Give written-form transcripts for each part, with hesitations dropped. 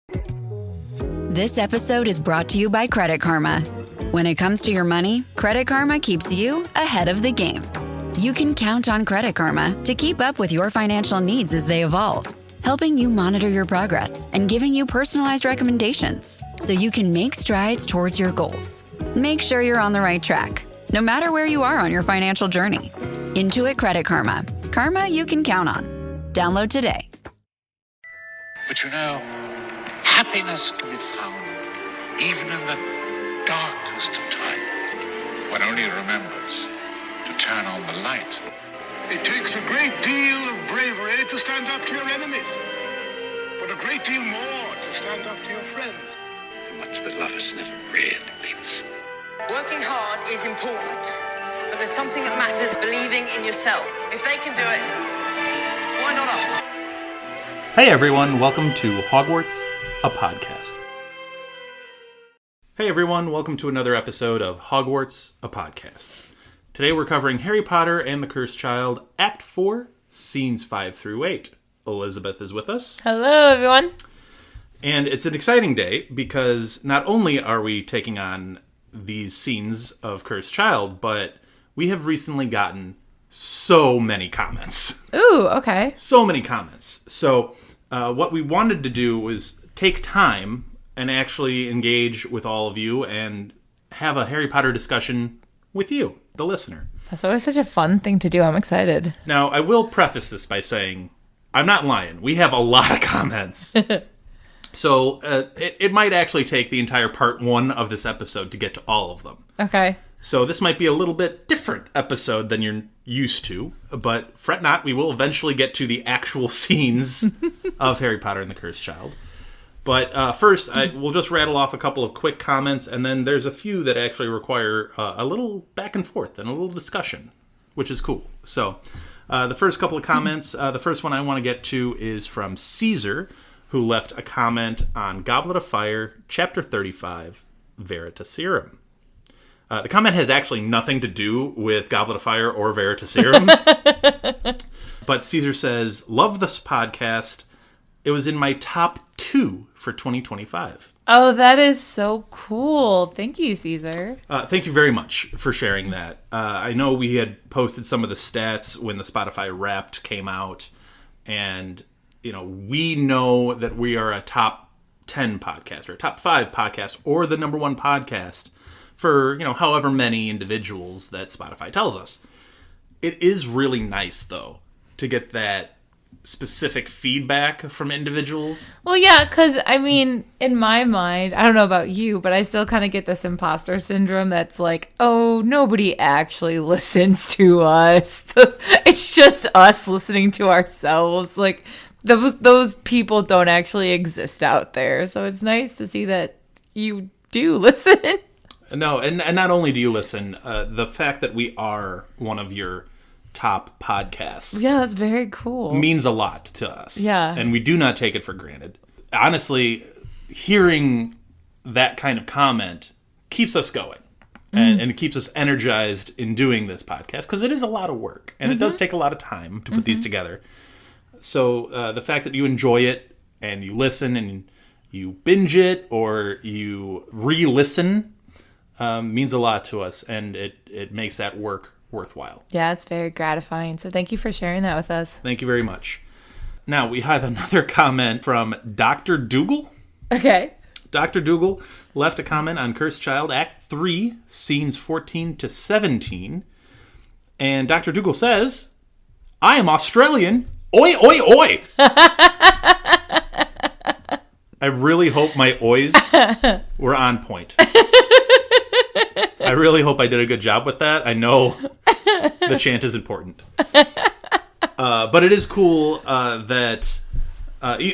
This episode is brought to you by Credit Karma. When it comes to your money, Credit Karma keeps you ahead of the game. You can count on Credit Karma to keep up with your financial needs as they evolve, helping you monitor your progress and giving you personalized recommendations so you can make strides towards your goals. Make sure you're on the right track, no matter where you are on your financial journey. Intuit Credit Karma. Karma you can count on. Download today. But you know, happiness can be found even in the darkest of times. One only remembers to turn on the light. It takes a great deal of bravery to stand up to your enemies, but a great deal more to stand up to your friends. The ones that love us never really leave us. Working hard is important, but there's something that matters: believing in yourself. If they can do it, why not us? Hey everyone, welcome to Hogwarts, a podcast. Hey everyone, welcome to another episode of Hogwarts, a podcast. Today we're covering Harry Potter and the Cursed Child, Act 4, Scenes 5 through 8. Elizabeth is with us. Hello everyone. And it's an exciting day because not only are we taking on these scenes of Cursed Child, but we have recently gotten so many comments. Ooh, okay. So many comments. So what we wanted to do was take time and actually engage with all of you and have a Harry Potter discussion with you, the listener. That's always such a fun thing to do. I'm excited. Now, I will preface this by saying, I'm not lying. We have a lot of comments. So it might actually take the entire part one of this episode to get to all of them. Okay. So this might be a little bit different episode than you're used to, but fret not, we will eventually get to the actual scenes of Harry Potter and the Cursed Child. But first, we'll just rattle off a couple of quick comments, and then there's a few that actually require a little back and forth and a little discussion, which is cool. So the first couple of comments, the first one I want to get to is from Caesar, who left a comment on Goblet of Fire, Chapter 35, Veritaserum. The comment has actually nothing to do with Goblet of Fire or Veritaserum. But Caesar says, love this podcast. It was in my top 2 for 2025. Oh, that is so cool. Thank you, Caesar. Thank you very much for sharing that. I know we had posted some of the stats when the Spotify Wrapped came out. And, you know, we know that we are a top 10 podcast or a top 5 podcast or the number 1 podcast for, you know, however many individuals that Spotify tells us. It is really nice, though, to get that specific feedback from individuals. Well, yeah, because, I mean, in my mind, I don't know about you, but I still kind of get this imposter syndrome that's like, oh, nobody actually listens to us. It's just us listening to ourselves. Like, those people don't actually exist out there. So it's nice to see that you do listen. No, and not only do you listen, the fact that we are one of your top podcasts. Yeah, that's very cool. Means a lot to us. Yeah. And we do not take it for granted. Honestly, hearing that kind of comment keeps us going. And it keeps us energized in doing this podcast because it is a lot of work. And it does take a lot of time to put these together. So the fact that you enjoy it and you listen and you binge it or you re-listen means a lot to us, and it makes that work worthwhile. Yeah, it's very gratifying. So thank you for sharing that with us. Thank you very much. Now, we have another comment from Dr. Dougal. Okay. Dr. Dougal left a comment on Cursed Child, Act 3, Scenes 14 to 17. And Dr. Dougal says, I am Australian. Oi, oi, oi! I really hope my ois were on point. I really hope I did a good job with that. I know the chant is important. But it is cool that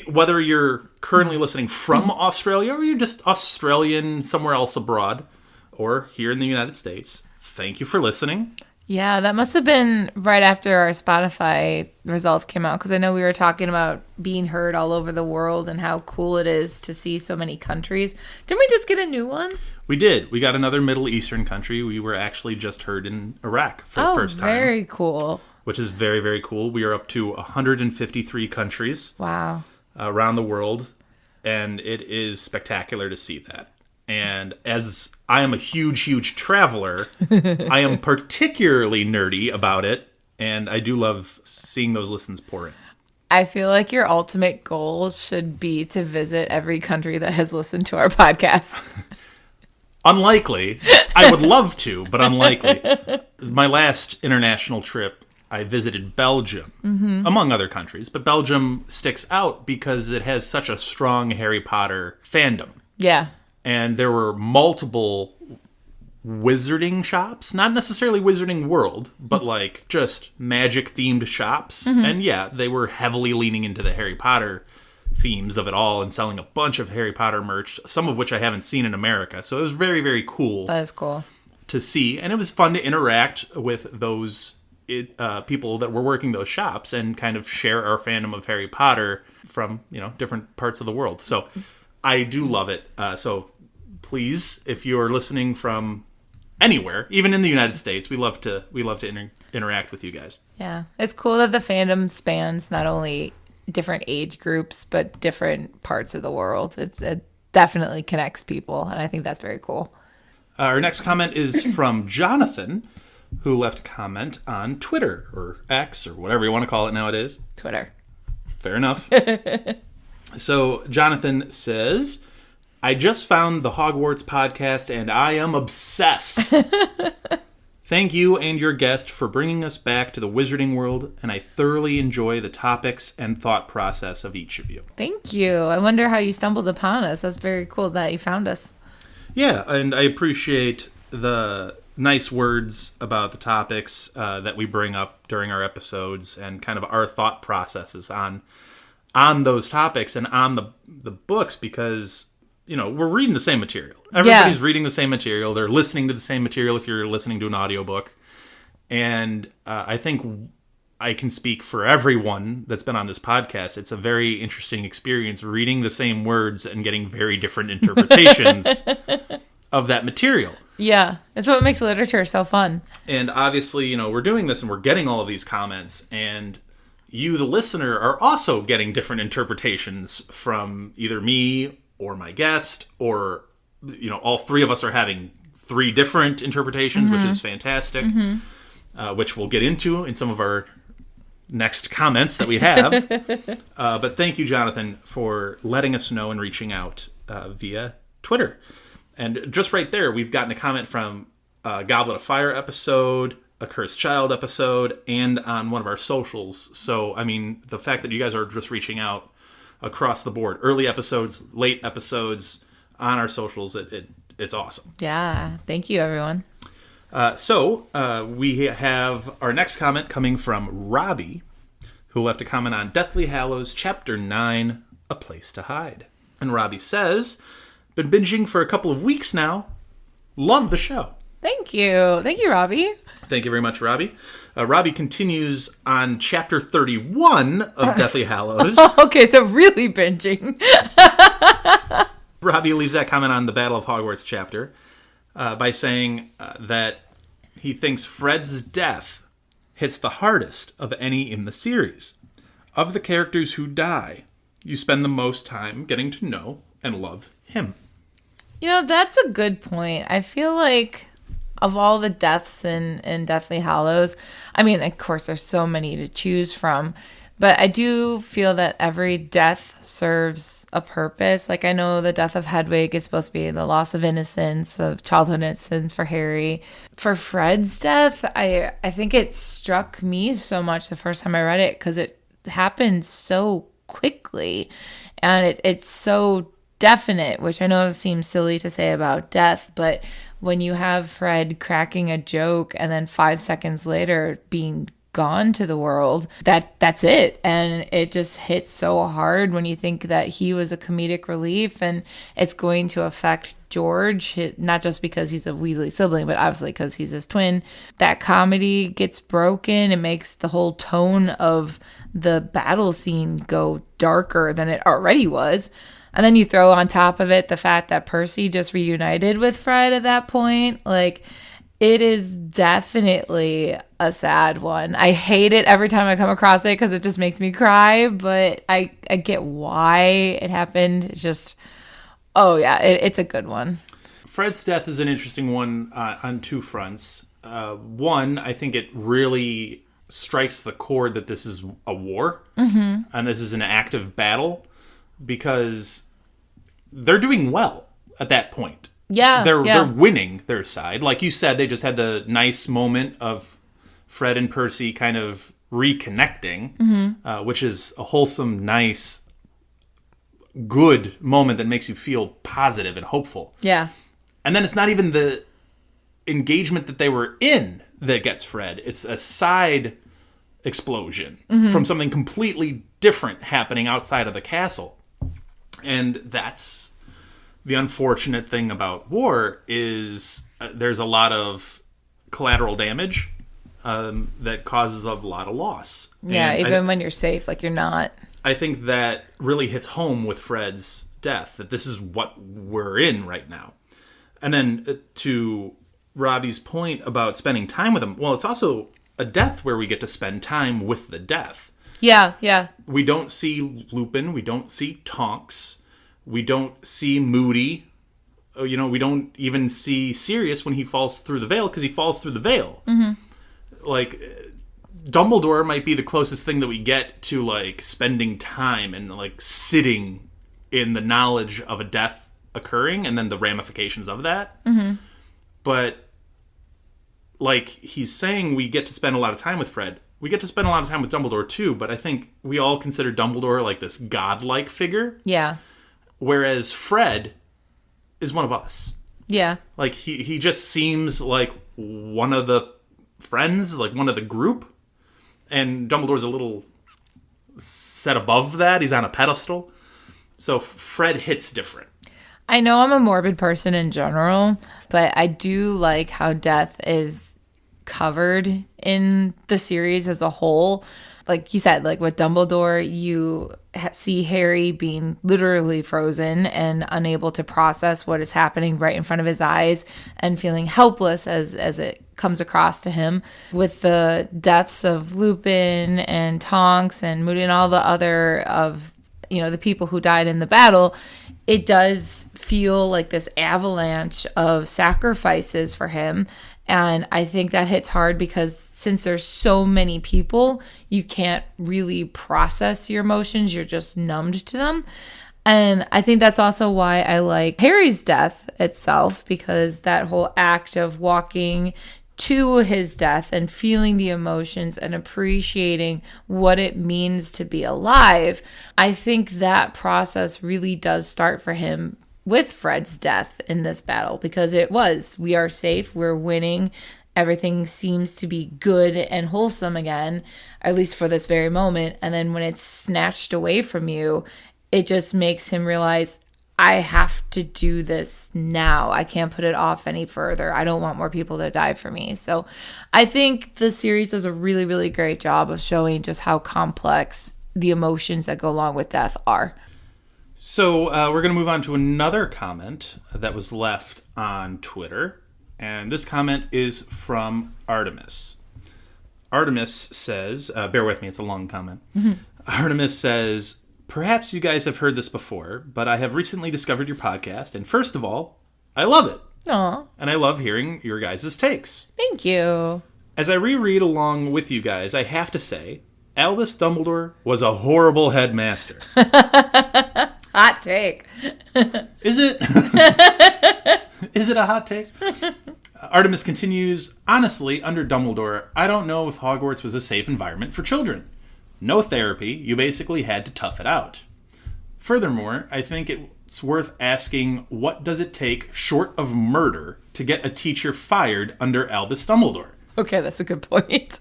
whether you're currently listening from Australia or you're just Australian somewhere else abroad or here in the United States, thank you for listening. Yeah, that must have been right after our Spotify results came out, because I know we were talking about being heard all over the world and how cool it is to see so many countries. Didn't we just get a new one? We did. We got another Middle Eastern country. We were actually just heard in Iraq for the first time. Oh, very cool. Which is very, very cool. We are up to 153 countries. Wow. Around the world. and it is spectacular to see that. And as I am a huge traveler, I am particularly nerdy about it, and I do love seeing those listens pour in. I feel like your ultimate goal should be to visit every country that has listened to our podcast. Unlikely. I would love to, but unlikely. My last international trip, I visited Belgium, among other countries. But Belgium sticks out because it has such a strong Harry Potter fandom. Yeah. And there were multiple wizarding shops, not necessarily Wizarding World, but like just magic themed shops. And yeah, they were heavily leaning into the Harry Potter themes of it all and selling a bunch of Harry Potter merch, some of which I haven't seen in America. So it was very, very cool. That is cool to see. And it was fun to interact with those people that were working those shops and kind of share our fandom of Harry Potter from, different parts of the world. So I do love it. So please, if you're listening from anywhere, even in the United States, we love to interact with you guys. Yeah, it's cool that the fandom spans not only different age groups but different parts of the world. It definitely connects people, and I think that's very cool. Our next comment is from Jonathan, who left a comment on Twitter or X or whatever you want to call it nowadays. Twitter. Fair enough. So Jonathan says, I just found the Hogwarts podcast and I am obsessed. Thank you and your guest for bringing us back to the wizarding world, and I thoroughly enjoy the topics and thought process of each of you. Thank you. I wonder how you stumbled upon us. That's very cool that you found us. Yeah, and I appreciate the nice words about the topics that we bring up during our episodes and kind of our thought processes on those topics and on the books, because we're reading the same material. Everybody's reading the same material. They're listening to the same material if you're listening to an audiobook. And I think I can speak for everyone that's been on this podcast. It's a very interesting experience reading the same words and getting very different interpretations of that material. Yeah, it's what makes literature so fun. And obviously, we're doing this and we're getting all of these comments, and you, the listener, are also getting different interpretations from either me or my guest, or all three of us are having three different interpretations, which is fantastic, which we'll get into in some of our next comments that we have. But thank you, Jonathan, for letting us know and reaching out via Twitter. And just right there, we've gotten a comment from a Goblet of Fire episode, a Cursed Child episode, and on one of our socials. So, I mean, the fact that you guys are just reaching out across the board, early episodes, late episodes, on our socials, it's awesome. Yeah, thank you, everyone. So we have our next comment coming from Robbie, who left a comment on Deathly Hallows Chapter 9, A Place to Hide. And Robbie says, been binging for a couple of weeks now. Love the show. Thank you. Thank you, Robbie. Thank you very much, Robbie. Robbie continues on Chapter 31 of Deathly Hallows. Okay, so really binging. Robbie leaves that comment on the Battle of Hogwarts chapter by saying that he thinks Fred's death hits the hardest of any in the series. Of the characters who die, you spend the most time getting to know and love him. That's a good point. I feel like of all the deaths in Deathly Hallows, I mean, of course, there's so many to choose from, but I do feel that every death serves a purpose. Like, I know the death of Hedwig is supposed to be the loss of innocence, of childhood innocence for Harry. For Fred's death, I think it struck me so much the first time I read it because it happened so quickly, and it's so definite, which I know seems silly to say about death, but when you have Fred cracking a joke and then 5 seconds later being gone to the world, that's it. And it just hits so hard when you think that he was a comedic relief, and it's going to affect George, not just because he's a Weasley sibling, but obviously because he's his twin. That comedy gets broken. It makes the whole tone of the battle scene go darker than it already was. And then you throw on top of it the fact that Percy just reunited with Fred at that point. Like, It is definitely a sad one. I hate it every time I come across it because it just makes me cry, but I get why it happened. It's just, oh yeah, it's a good one. Fred's death is an interesting one on two fronts. One, I think it really strikes the chord that this is a war, and this is an active battle, because they're doing well at that point. Yeah, they're winning their side. Like you said, they just had the nice moment of Fred and Percy kind of reconnecting, which is a wholesome, nice, good moment that makes you feel positive and hopeful. Yeah. And then it's not even the engagement that they were in that gets Fred. It's a side explosion from something completely different happening outside of the castle. And that's the unfortunate thing about war is there's a lot of collateral damage that causes a lot of loss. Yeah, And even when you're safe, like you're not. I think that really hits home with Fred's death, that this is what we're in right now. And then to Robbie's point about spending time with him, well, it's also a death where we get to spend time with the death. Yeah, yeah. We don't see Lupin. We don't see Tonks. We don't see Moody. We don't even see Sirius when he falls through the veil, because he falls through the veil. Like, Dumbledore might be the closest thing that we get to, like, spending time and, like, sitting in the knowledge of a death occurring and then the ramifications of that. But, like he's saying, we get to spend a lot of time with Fred. We get to spend a lot of time with Dumbledore too, but I think we all consider Dumbledore like this godlike figure. Yeah. Whereas Fred is one of us. Yeah. Like, he just seems like one of the friends, like one of the group. And Dumbledore's a little set above that. He's on a pedestal. So Fred hits different. I know I'm a morbid person in general, but I do like how death is covered in the series as a whole. Like you said, like with Dumbledore, you see Harry being literally frozen and unable to process what is happening right in front of his eyes and feeling helpless as it comes across to him. With the deaths of Lupin and Tonks and Moody and all the other of, the people who died in the battle, it does feel like this avalanche of sacrifices for him. And I think that hits hard because since there's so many people, you can't really process your emotions. You're just numbed to them. And I think that's also why I like Harry's death itself, because that whole act of walking to his death and feeling the emotions and appreciating what it means to be alive, I think that process really does start for him with Fred's death in this battle, because we are safe, we're winning, everything seems to be good and wholesome again, at least for this very moment. And then when it's snatched away from you, it just makes him realize, I have to do this now. I can't put it off any further. I don't want more people to die for me. So I think the series does a really, really great job of showing just how complex the emotions that go along with death are. So we're going to move on to another comment that was left on Twitter. And this comment is from Artemis. Artemis says, bear with me, it's a long comment. Artemis says, perhaps you guys have heard this before, but I have recently discovered your podcast. And first of all, I love it. Aww. And I love hearing your guys' takes. Thank you. As I reread along with you guys, I have to say, Albus Dumbledore was a horrible headmaster. Hot take. Is it? Is it a hot take? Artemis continues, honestly, under Dumbledore, I don't know if Hogwarts was a safe environment for children. No therapy, you basically had to tough it out. Furthermore, I think it's worth asking, what does it take, short of murder, to get a teacher fired under Albus Dumbledore? Okay, that's a good point.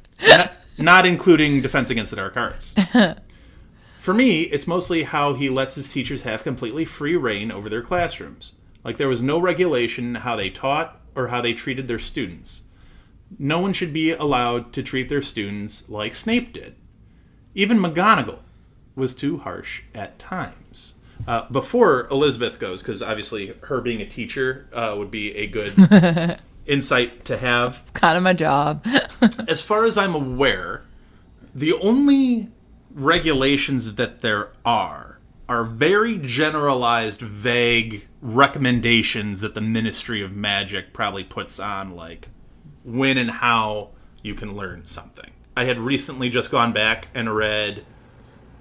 Not including Defense Against the Dark Arts. For me, it's mostly how he lets his teachers have completely free reign over their classrooms. Like there was no regulation how they taught or how they treated their students. No one should be allowed to treat their students like Snape did. Even McGonagall was too harsh at times. Before Elizabeth goes, because obviously her being a teacher would be a good insight to have. It's kind of my job. As far as I'm aware, the only regulations that there are very generalized, vague recommendations that the Ministry of Magic probably puts on, like when and how you can learn something. I had recently just gone back and read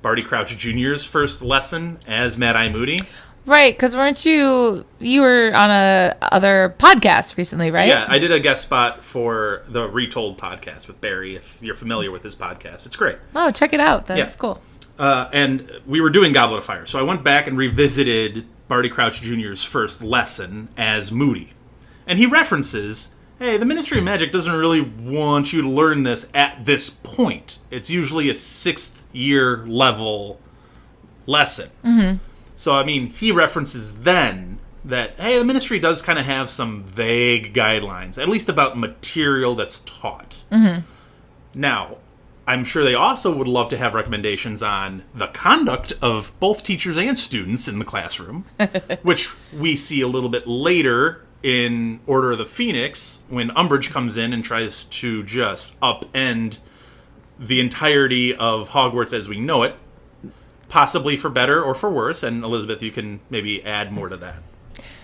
Barty Crouch Jr.'s first lesson as Mad-Eye Moody. Right, because weren't you were on a other podcast recently, right? Yeah, I did a guest spot for the Retold podcast with Barry, if you're familiar with his podcast. It's great. Oh, check it out. That's cool. And we were doing Goblet of Fire, so I went back and revisited Barty Crouch Jr.'s first lesson as Moody. And he references, hey, the Ministry of Magic doesn't really want you to learn this at this point. It's usually a 6th year level lesson. Mm-hmm. So, I mean, he references then that, hey, the Ministry does kind of have some vague guidelines, at least about material that's taught. Mm-hmm. Now, I'm sure they also would love to have recommendations on the conduct of both teachers and students in the classroom, which we see a little bit later in Order of the Phoenix when Umbridge comes in and tries to just upend the entirety of Hogwarts as we know it. Possibly for better or for worse, and Elizabeth, you can maybe add more to that.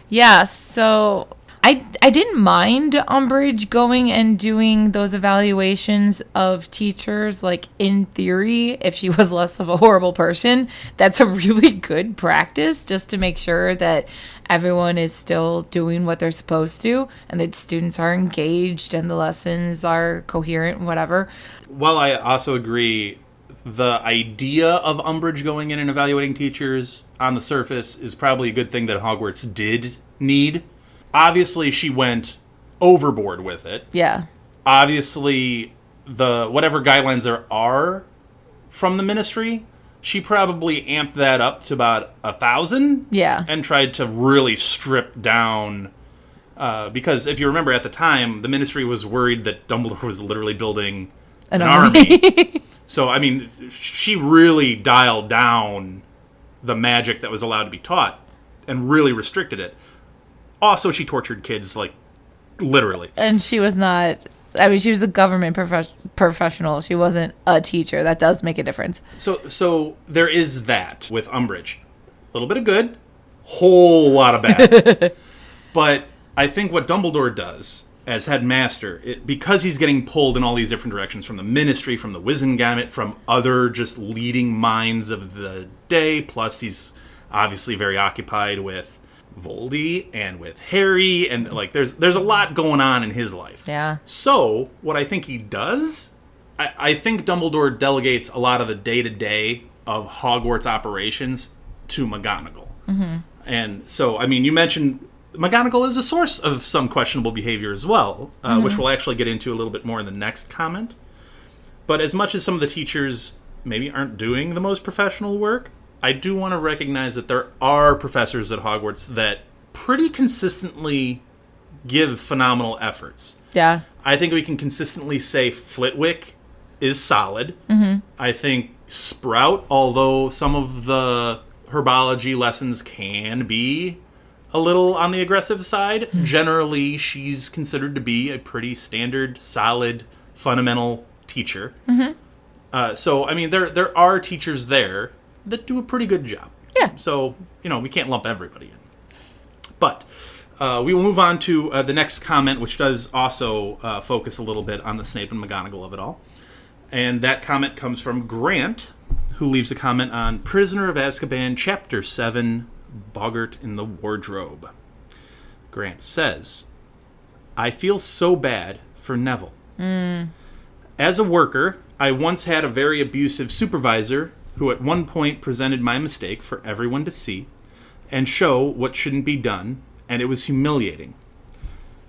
Yeah, so I didn't mind Umbridge going and doing those evaluations of teachers, like, in theory, if she was less of a horrible person. That's a really good practice, just to make sure that everyone is still doing what they're supposed to, and that students are engaged, and the lessons are coherent, and whatever. While I also agree, the idea of Umbridge going in and evaluating teachers on the surface is probably a good thing that Hogwarts did need. Obviously, she went overboard with it. Yeah. Obviously, the whatever guidelines there are from the Ministry, she probably amped that up to about 1,000. Yeah. And tried to really strip down, because if you remember at the time, the Ministry was worried that Dumbledore was literally building an army. So, I mean, she really dialed down the magic that was allowed to be taught and really restricted it. Also, she tortured kids, like, literally. And she was not... I mean, she was a government professional. She wasn't a teacher. That does make a difference. So there is that with Umbridge. A little bit of good, whole lot of bad. But I think what Dumbledore does as headmaster, because he's getting pulled in all these different directions from the Ministry, from the Wizengamot, from other just leading minds of the day, plus he's obviously very occupied with Voldy and with Harry, and like there's a lot going on in his life. Yeah. So what I think he does, I think Dumbledore delegates a lot of the day-to-day of Hogwarts operations to McGonagall. Mm-hmm. And so, I mean, you mentioned McGonagall is a source of some questionable behavior as well, which we'll actually get into a little bit more in the next comment. But as much as some of the teachers maybe aren't doing the most professional work, I do want to recognize that there are professors at Hogwarts that pretty consistently give phenomenal efforts. Yeah. I think we can consistently say Flitwick is solid. Mm-hmm. I think Sprout, although some of the herbology lessons can be a little on the aggressive side, generally she's considered to be a pretty standard, solid, fundamental teacher. Mm-hmm. So, I mean, there are teachers there that do a pretty good job. Yeah. So, you know, we can't lump everybody in. But we will move on to the next comment, which does also focus a little bit on the Snape and McGonagall of it all. And that comment comes from Grant, who leaves a comment on Prisoner of Azkaban, Chapter 7, Boggart in the Wardrobe. Grant says, I feel so bad for Neville. As a worker, I once had a very abusive supervisor who at one point presented my mistake for everyone to see and show what shouldn't be done, and it was humiliating.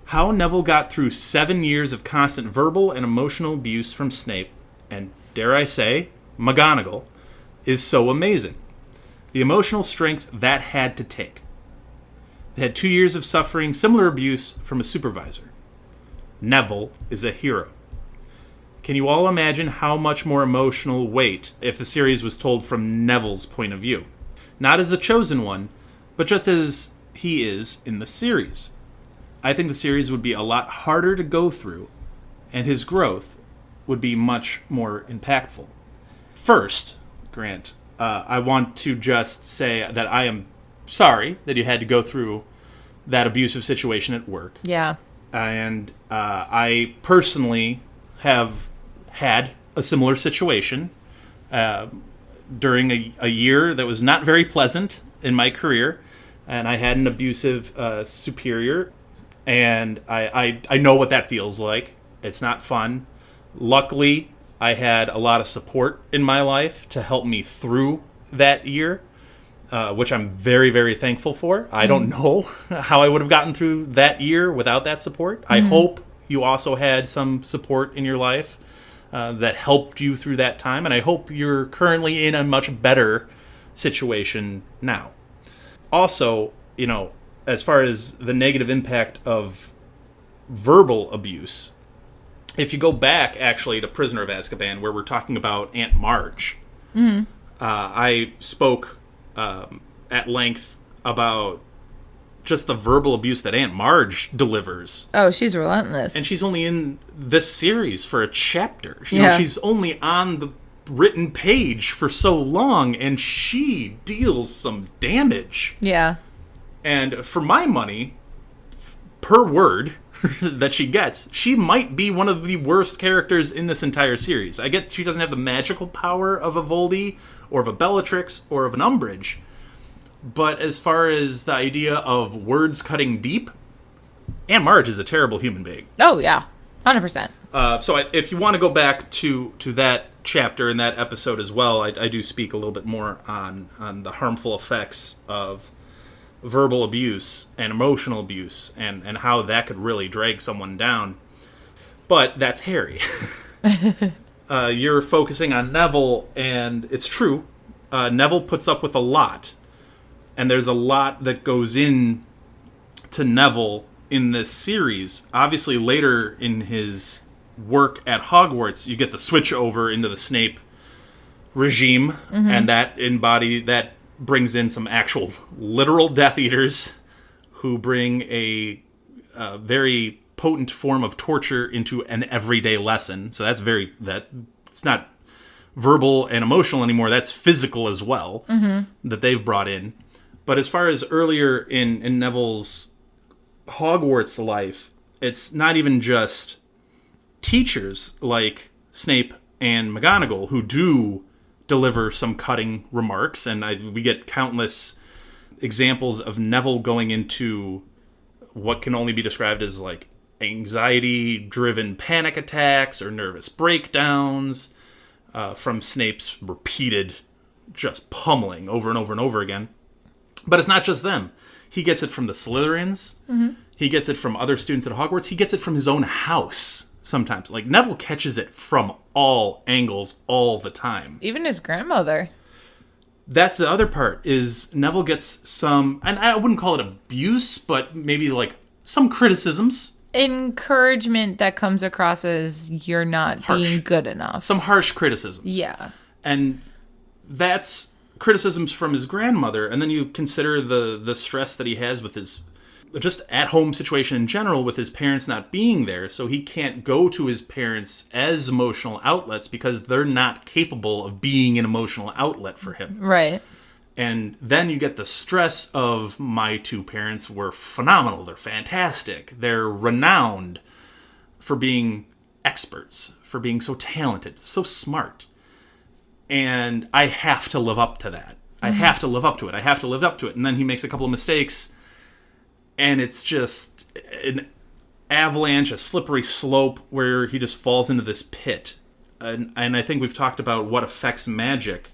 How Neville got through 7 years of constant verbal and emotional abuse from Snape, and dare I say, McGonagall, is so amazing. The emotional strength that had to take. They had 2 years of suffering similar abuse from a supervisor. Neville is a hero. Can you all imagine how much more emotional weight if the series was told from Neville's point of view? Not as a chosen one, but just as he is in the series. I think the series would be a lot harder to go through, and his growth would be much more impactful. First, Grant, I want to just say that I am sorry that you had to go through that abusive situation at work. Yeah. And I personally have had a similar situation during a year that was not very pleasant in my career, and I had an abusive superior, and I know what that feels like. It's not fun. Luckily, I had a lot of support in my life to help me through that year, which I'm very, very thankful for. I don't know how I would have gotten through that year without that support. I hope you also had some support in your life that helped you through that time, and I hope you're currently in a much better situation now. Also, as far as the negative impact of verbal abuse, if you go back, actually, to Prisoner of Azkaban, where we're talking about Aunt Marge, I spoke at length about just the verbal abuse that Aunt Marge delivers. Oh, she's relentless. And she's only in this series for a chapter. She's only on the written page for so long, and she deals some damage. Yeah. And for my money, per word that she gets, she might be one of the worst characters in this entire series. I get she doesn't have the magical power of a Voldy or of a Bellatrix or of an Umbridge, but as far as the idea of words cutting deep, Aunt Marge is a terrible human being. Oh, yeah. 100%. So if you want to go back to that chapter and that episode as well, I do speak a little bit more on the harmful effects of verbal abuse and emotional abuse and how that could really drag someone down. But that's Harry. You're focusing on Neville, and it's true. Neville puts up with a lot. And there's a lot that goes in to Neville in this series. Obviously, later in his work at Hogwarts, you get the switch over into the Snape regime, and that brings in some actual literal Death Eaters who bring a very potent form of torture into an everyday lesson. So it's not verbal and emotional anymore. That's physical as well that they've brought in. But as far as earlier in Neville's Hogwarts life, it's not even just teachers like Snape and McGonagall who do deliver some cutting remarks, and we get countless examples of Neville going into what can only be described as like anxiety-driven panic attacks or nervous breakdowns from Snape's repeated just pummeling over and over and over again. But it's not just them. He gets it from the Slytherins. He gets it from other students at Hogwarts. He gets it from his own house sometimes. Like, Neville catches it from all angles all the time. Even his grandmother. That's the other part, is Neville gets some, and I wouldn't call it abuse, but maybe like some criticisms. Encouragement that comes across as you're not being good enough. Some harsh criticisms. Yeah. And that's criticisms from his grandmother, and then you consider the stress that he has with his just at-home situation in general, with his parents not being there, so he can't go to his parents as emotional outlets because they're not capable of being an emotional outlet for him. Right. And then you get the stress of my two parents were phenomenal. They're fantastic. They're renowned for being experts, for being so talented, so smart. And I have to live up to that. I have to live up to it. I have to live up to it. And then he makes a couple of mistakes, and it's just an avalanche, a slippery slope where he just falls into this pit. And I think we've talked about what affects magic.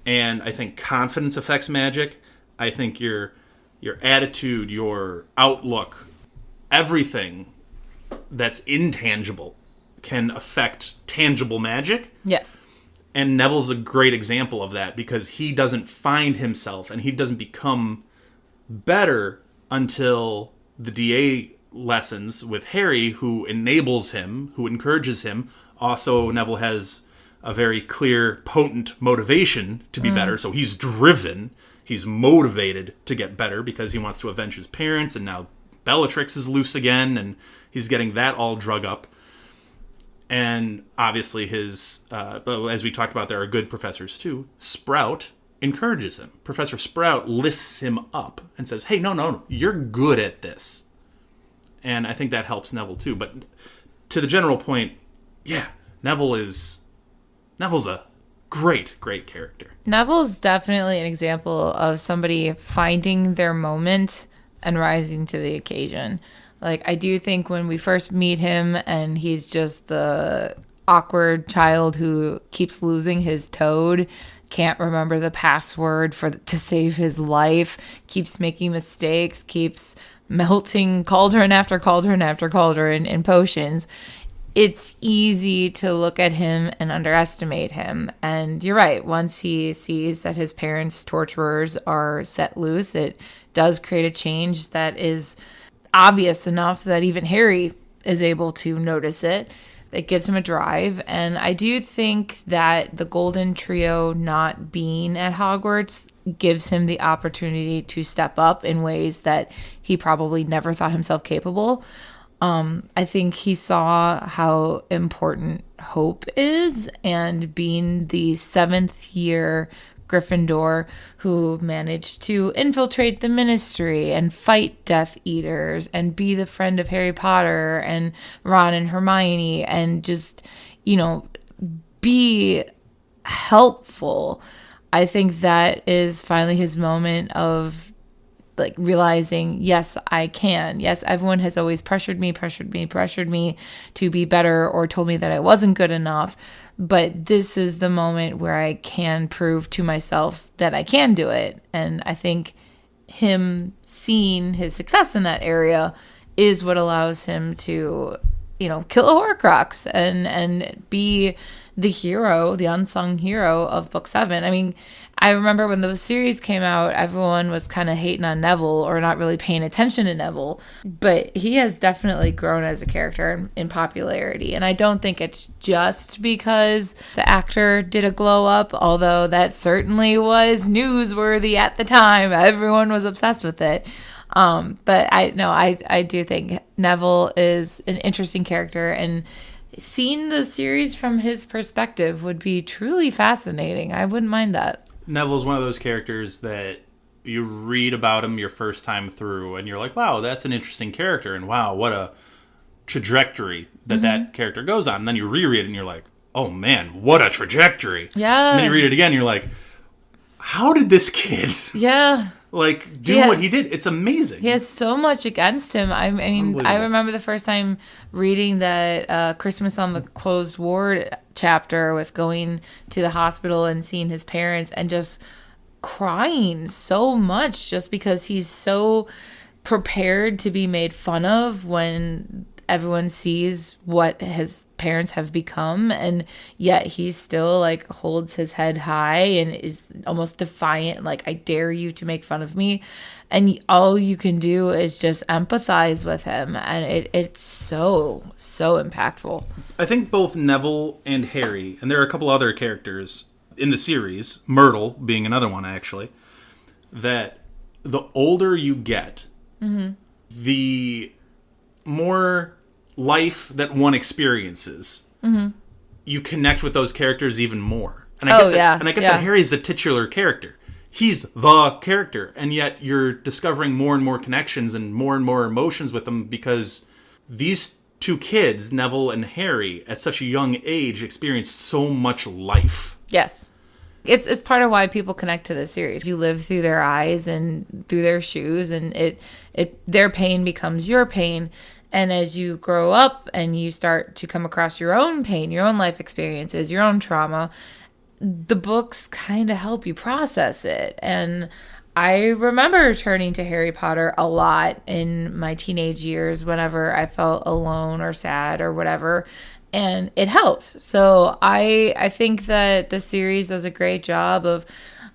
And I think confidence affects magic. I think your attitude, your outlook, everything that's intangible can affect tangible magic. Yes. And Neville's a great example of that, because he doesn't find himself and he doesn't become better until the DA lessons with Harry, who enables him, who encourages him. Also, Neville has a very clear, potent motivation to be better. So he's driven, he's motivated to get better because he wants to avenge his parents and now Bellatrix is loose again, and he's getting that all drug up. And obviously his, as we talked about, there are good professors too. Sprout encourages him. Professor Sprout lifts him up and says, hey, no, you're good at this. And I think that helps Neville too. But to the general point, yeah, Neville's a great character. Neville's definitely an example of somebody finding their moment and rising to the occasion. Like, I do think when we first meet him and he's just the awkward child who keeps losing his toad, can't remember the password to save his life, keeps making mistakes, keeps melting cauldron after cauldron after cauldron in potions, it's easy to look at him and underestimate him. And you're right, once he sees that his parents' torturers are set loose, it does create a change that is obvious enough that even Harry is able to notice it. It gives him a drive. And I do think that the Golden Trio not being at Hogwarts gives him the opportunity to step up in ways that he probably never thought himself capable. I think he saw how important hope is, and being the 7th year Gryffindor who managed to infiltrate the Ministry and fight Death Eaters and be the friend of Harry Potter and Ron and Hermione and just, be helpful. I think that is finally his moment of realizing, yes, I can. Yes, everyone has always pressured me to be better or told me that I wasn't good enough. But this is the moment where I can prove to myself that I can do it. And I think him seeing his success in that area is what allows him to, kill a Horcrux and be the hero, the unsung hero of Book 7. I mean, I remember when the series came out, everyone was kind of hating on Neville or not really paying attention to Neville. But he has definitely grown as a character in popularity. And I don't think it's just because the actor did a glow up, although that certainly was newsworthy at the time. Everyone was obsessed with it. But I do think Neville is an interesting character, and seeing the series from his perspective would be truly fascinating. I wouldn't mind that. Neville's one of those characters that you read about him your first time through, and you're like, wow, that's an interesting character, and wow, what a trajectory that character goes on. And then you reread it, and you're like, oh man, what a trajectory. Yeah. And then you read it again, and you're like, how did this kid... Yeah. do what he did? It's amazing. He has so much against him. I mean, I remember the first time reading that Christmas on the Closed Ward chapter with going to the hospital and seeing his parents and just crying so much just because he's so prepared to be made fun of when everyone sees what his parents have become, and yet he still holds his head high and is almost defiant, I dare you to make fun of me, and all you can do is just empathize with him, and it's so impactful. I think both Neville and Harry, and there are a couple other characters in the series, Myrtle being another one actually, that the older you get, the more life that one experiences, you connect with those characters even more. And I get that Harry is the titular character. He's the character, and yet you're discovering more and more connections and more emotions with them because these two kids, Neville and Harry, at such a young age, experienced so much life. Yes. It's part of why people connect to this series. You live through their eyes and through their shoes, and their pain becomes your pain. And as you grow up and you start to come across your own pain, your own life experiences, your own trauma, the books kind of help you process it. And I remember turning to Harry Potter a lot in my teenage years whenever I felt alone or sad or whatever. And it helped. So I think that the series does a great job of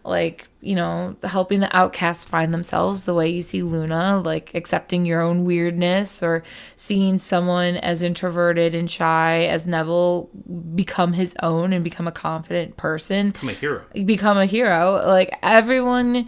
helping the outcasts find themselves, the way you see Luna, accepting your own weirdness, or seeing someone as introverted and shy as Neville become his own and become a confident person. Become a hero. Everyone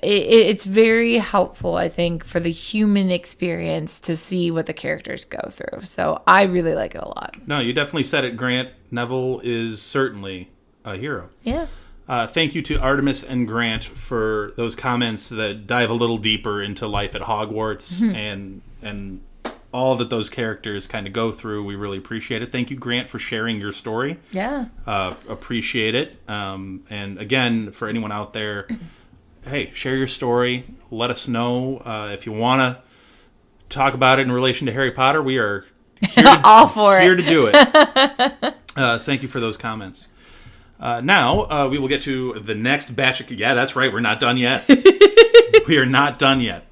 it's very helpful, I think, for the human experience to see what the characters go through. So I really like it a lot. No, you definitely said it, Grant. Neville is certainly a hero. Yeah. Thank you to Artemis and Grant for those comments that dive a little deeper into life at Hogwarts and all that those characters kind of go through. We really appreciate it. Thank you, Grant, for sharing your story. Yeah. Appreciate it. And again, for anyone out there, hey, share your story. Let us know if you want to talk about it in relation to Harry Potter. We are here to, all for here it. to do it. Thank you for those comments. Now, we will get to the next batch of... Yeah, that's right. We're not done yet. We are not done yet.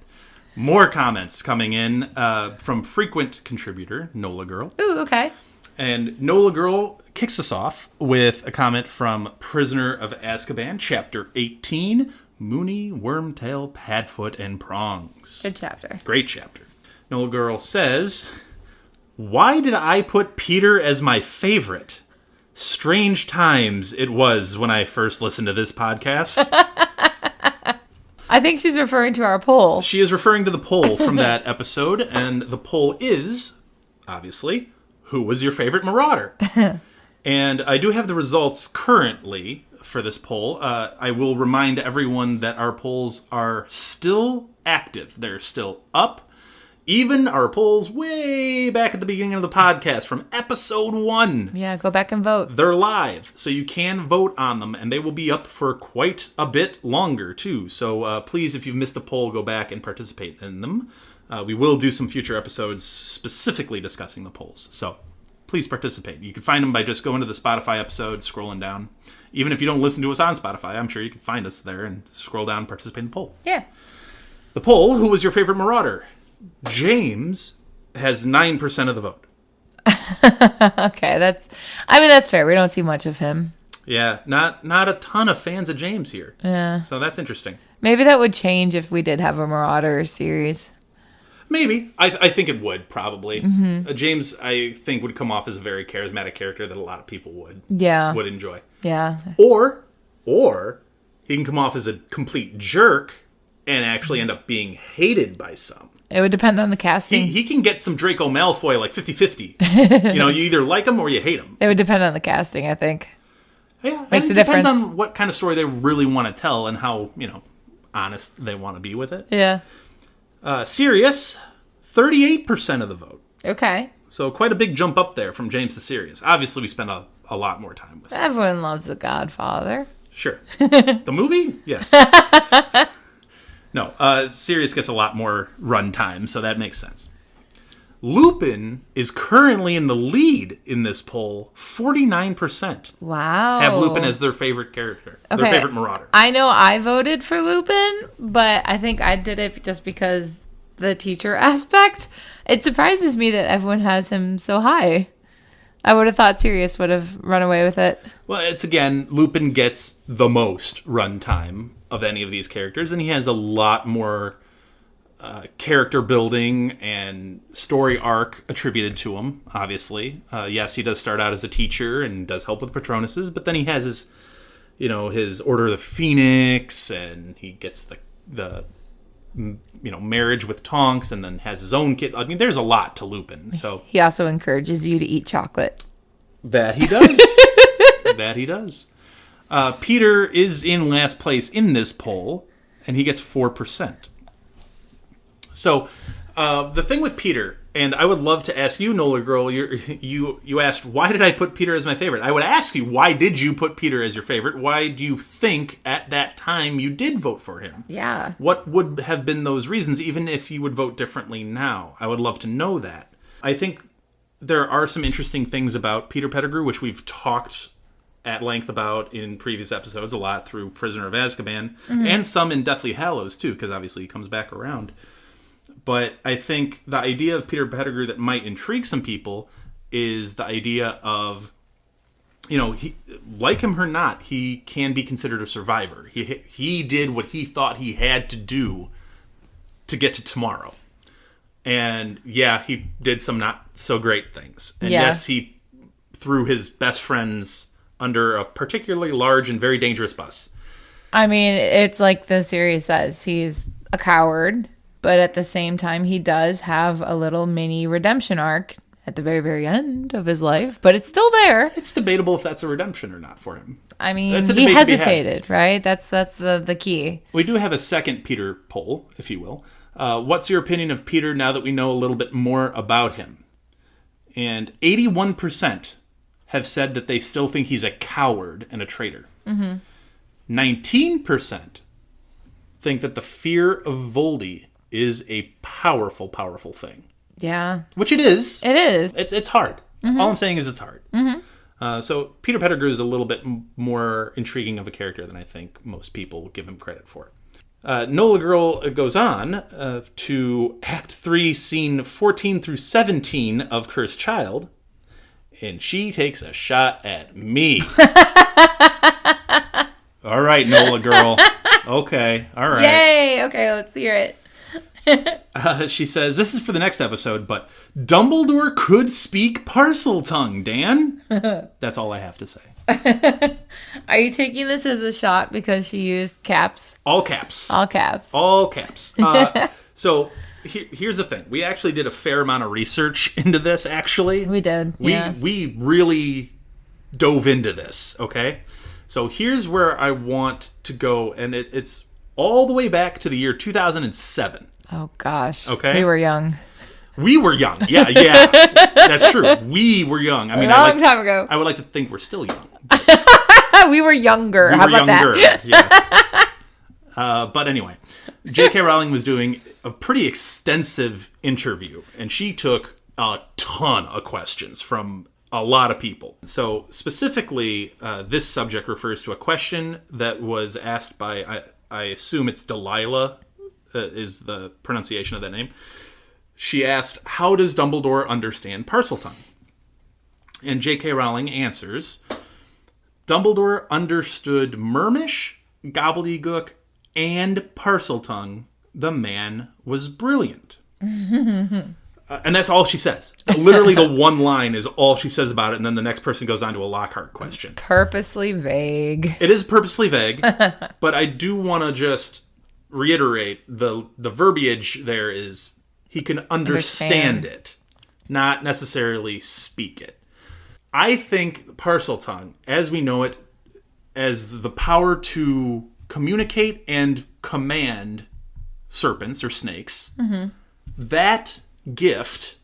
More comments coming in from frequent contributor, Nola Girl. Ooh, okay. And Nola Girl kicks us off with a comment from Prisoner of Azkaban, Chapter 18, Moony, Wormtail, Padfoot, and Prongs. Good chapter. Great chapter. Nola Girl says, "Why did I put Peter as my favorite? Strange times it was when I first listened to this podcast." I think she's referring to our poll. She is referring to the poll from that episode, and the poll is, obviously, who was your favorite Marauder? And I do have the results currently for this poll. I will remind everyone that our polls are still active. They're still up. Even our polls way back at the beginning of the podcast from episode 1. Yeah, go back and vote. They're live, so you can vote on them, and they will be up for quite a bit longer, too. So please, if you've missed a poll, go back and participate in them. We will do some future episodes specifically discussing the polls, so please participate. You can find them by just going to the Spotify episode, scrolling down. Even if you don't listen to us on Spotify, I'm sure you can find us there and scroll down and participate in the poll. Yeah. The poll, who was your favorite Marauder? James has 9% of the vote. Okay, that's fair. We don't see much of him. Yeah, not a ton of fans of James here. Yeah. So that's interesting. Maybe that would change if we did have a Marauder series. Maybe. I think it would, probably. Mm-hmm. James, I think, would come off as a very charismatic character that a lot of people would enjoy. Yeah. Or he can come off as a complete jerk and actually end up being hated by some. It would depend on the casting. He can get some Draco Malfoy like 50-50. You either like him or you hate him. It would depend on the casting, I think. Yeah, Makes a it difference. depends on what kind of story they really want to tell and how, honest they want to be with it. Yeah. Sirius, 38% of the vote. Okay. So quite a big jump up there from James to Sirius. Obviously, we spent a lot more time with Sirius. Everyone loves The Godfather. Sure. The movie? Yes. No, Sirius gets a lot more run time, so that makes sense. Lupin is currently in the lead in this poll. 49% Wow. have Lupin as their favorite character, their favorite Marauder. I know I voted for Lupin, but I think I did it just because the teacher aspect. It surprises me that everyone has him so high. I would have thought Sirius would have run away with it. Well, it's again, Lupin gets the most runtime of any of these characters, and he has a lot more character building and story arc attributed to him, obviously. Yes, he does start out as a teacher and does help with Patronuses, but then he has his, his Order of the Phoenix, and he gets the marriage with Tonks, and then has his own kid. I mean, there's a lot to Lupin. So he also encourages you to eat chocolate. That he does. That he does. Peter is in last place in this poll, and he gets 4%. So, the thing with Peter, and I would love to ask you, Nola Girl, you asked, why did I put Peter as my favorite? I would ask you, why did you put Peter as your favorite? Why do you think at that time you did vote for him? Yeah. What would have been those reasons, even if you would vote differently now? I would love to know that. I think there are some interesting things about Peter Pettigrew, which we've talked at length about in previous episodes, a lot through Prisoner of Azkaban, and some in Deathly Hallows, too, because obviously he comes back around. But I think the idea of Peter Pettigrew that might intrigue some people is the idea of, he, like him or not, he can be considered a survivor. He did what he thought he had to do to get to tomorrow. And yeah, he did some not so great things. And yes, he threw his best friends under a particularly large and very dangerous bus. I mean, it's like the series says, he's a coward, but at the same time, he does have a little mini redemption arc at the very, very end of his life, but it's still there. It's debatable if that's a redemption or not for him. I mean, That's a he debate to be had. hesitated, right? That's the key. We do have a second Peter poll, if you will. What's your opinion of Peter now that we know a little bit more about him? And 81% have said that they still think he's a coward and a traitor. 19% think that the fear of Voldy is a powerful, powerful thing. Yeah. Which it is. It is. It's hard. All I'm saying is it's hard. So Peter Pettigrew is a little bit more intriguing of a character than I think most people give him credit for. Nola Girl goes on to Act 3, Scene 14 through 17 of Cursed Child, and she takes a shot at me. All right, Nola Girl. Okay, all right. Yay! Okay, let's hear it. She says, this is for the next episode, but Dumbledore could speak parcel tongue, Dan. That's all I have to say. Are you taking this as a shot because she used caps? All caps. All caps. All caps. So here's the thing. We actually did a fair amount of research into this, actually. We did, yeah. We really dove into this, okay? So here's where I want to go, and it's all the way back to the year 2007. Oh, gosh. Okay. We were young. We were young. Yeah. That's true. We were young. I mean, long time ago. I would like to think we're still young. We were younger. We How were about younger, that? yes. But anyway, J.K. Rowling was doing a pretty extensive interview, and she took a ton of questions from a lot of people. So specifically, this subject refers to a question that was asked by, I assume it's Delilah, is the pronunciation of that name. She asked, how does Dumbledore understand Parseltongue? And J.K. Rowling answers, Dumbledore understood Murmish, gobbledygook, and Parseltongue. The man was brilliant. And that's all she says. Literally the one line is all she says about it, and then the next person goes on to a Lockhart question. Purposely vague. It is purposely vague, but I do want to just reiterate the verbiage there is he can understand it, not necessarily speak it. I think Parseltongue, as we know it, as the power to communicate and command serpents or snakes, that gift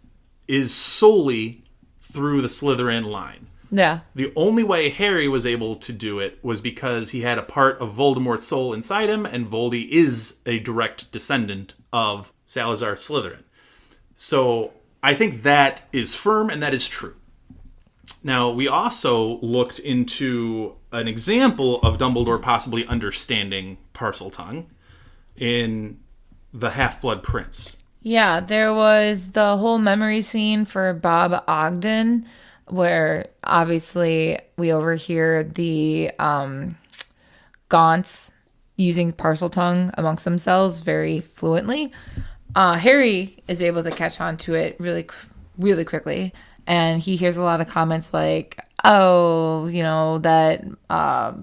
is solely through the Slytherin line. Yeah. The only way Harry was able to do it was because he had a part of Voldemort's soul inside him, and Voldy is a direct descendant of Salazar Slytherin. So I think that is firm and that is true. Now, we also looked into an example of Dumbledore possibly understanding Parseltongue in The Half-Blood Prince. Yeah, there was the whole memory scene for Bob Ogden, where obviously we overhear the Gaunts using Parseltongue amongst themselves very fluently. Harry is able to catch on to it really quickly, and he hears a lot of comments like, oh, you know, that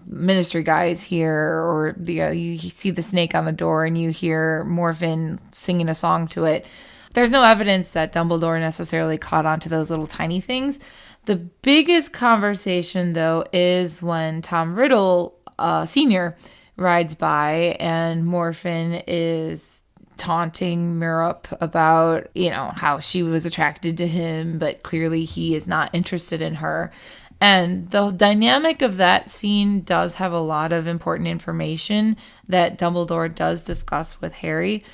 ministry guy's here, or you see the snake on the door and you hear Morphin singing a song to it. There's no evidence that Dumbledore necessarily caught on to those little tiny things. The biggest conversation, though, is when Tom Riddle Sr. rides by and Morphin is taunting Merope about, you know, how she was attracted to him, but clearly he is not interested in her. And the dynamic of that scene does have a lot of important information that Dumbledore does discuss with Harry,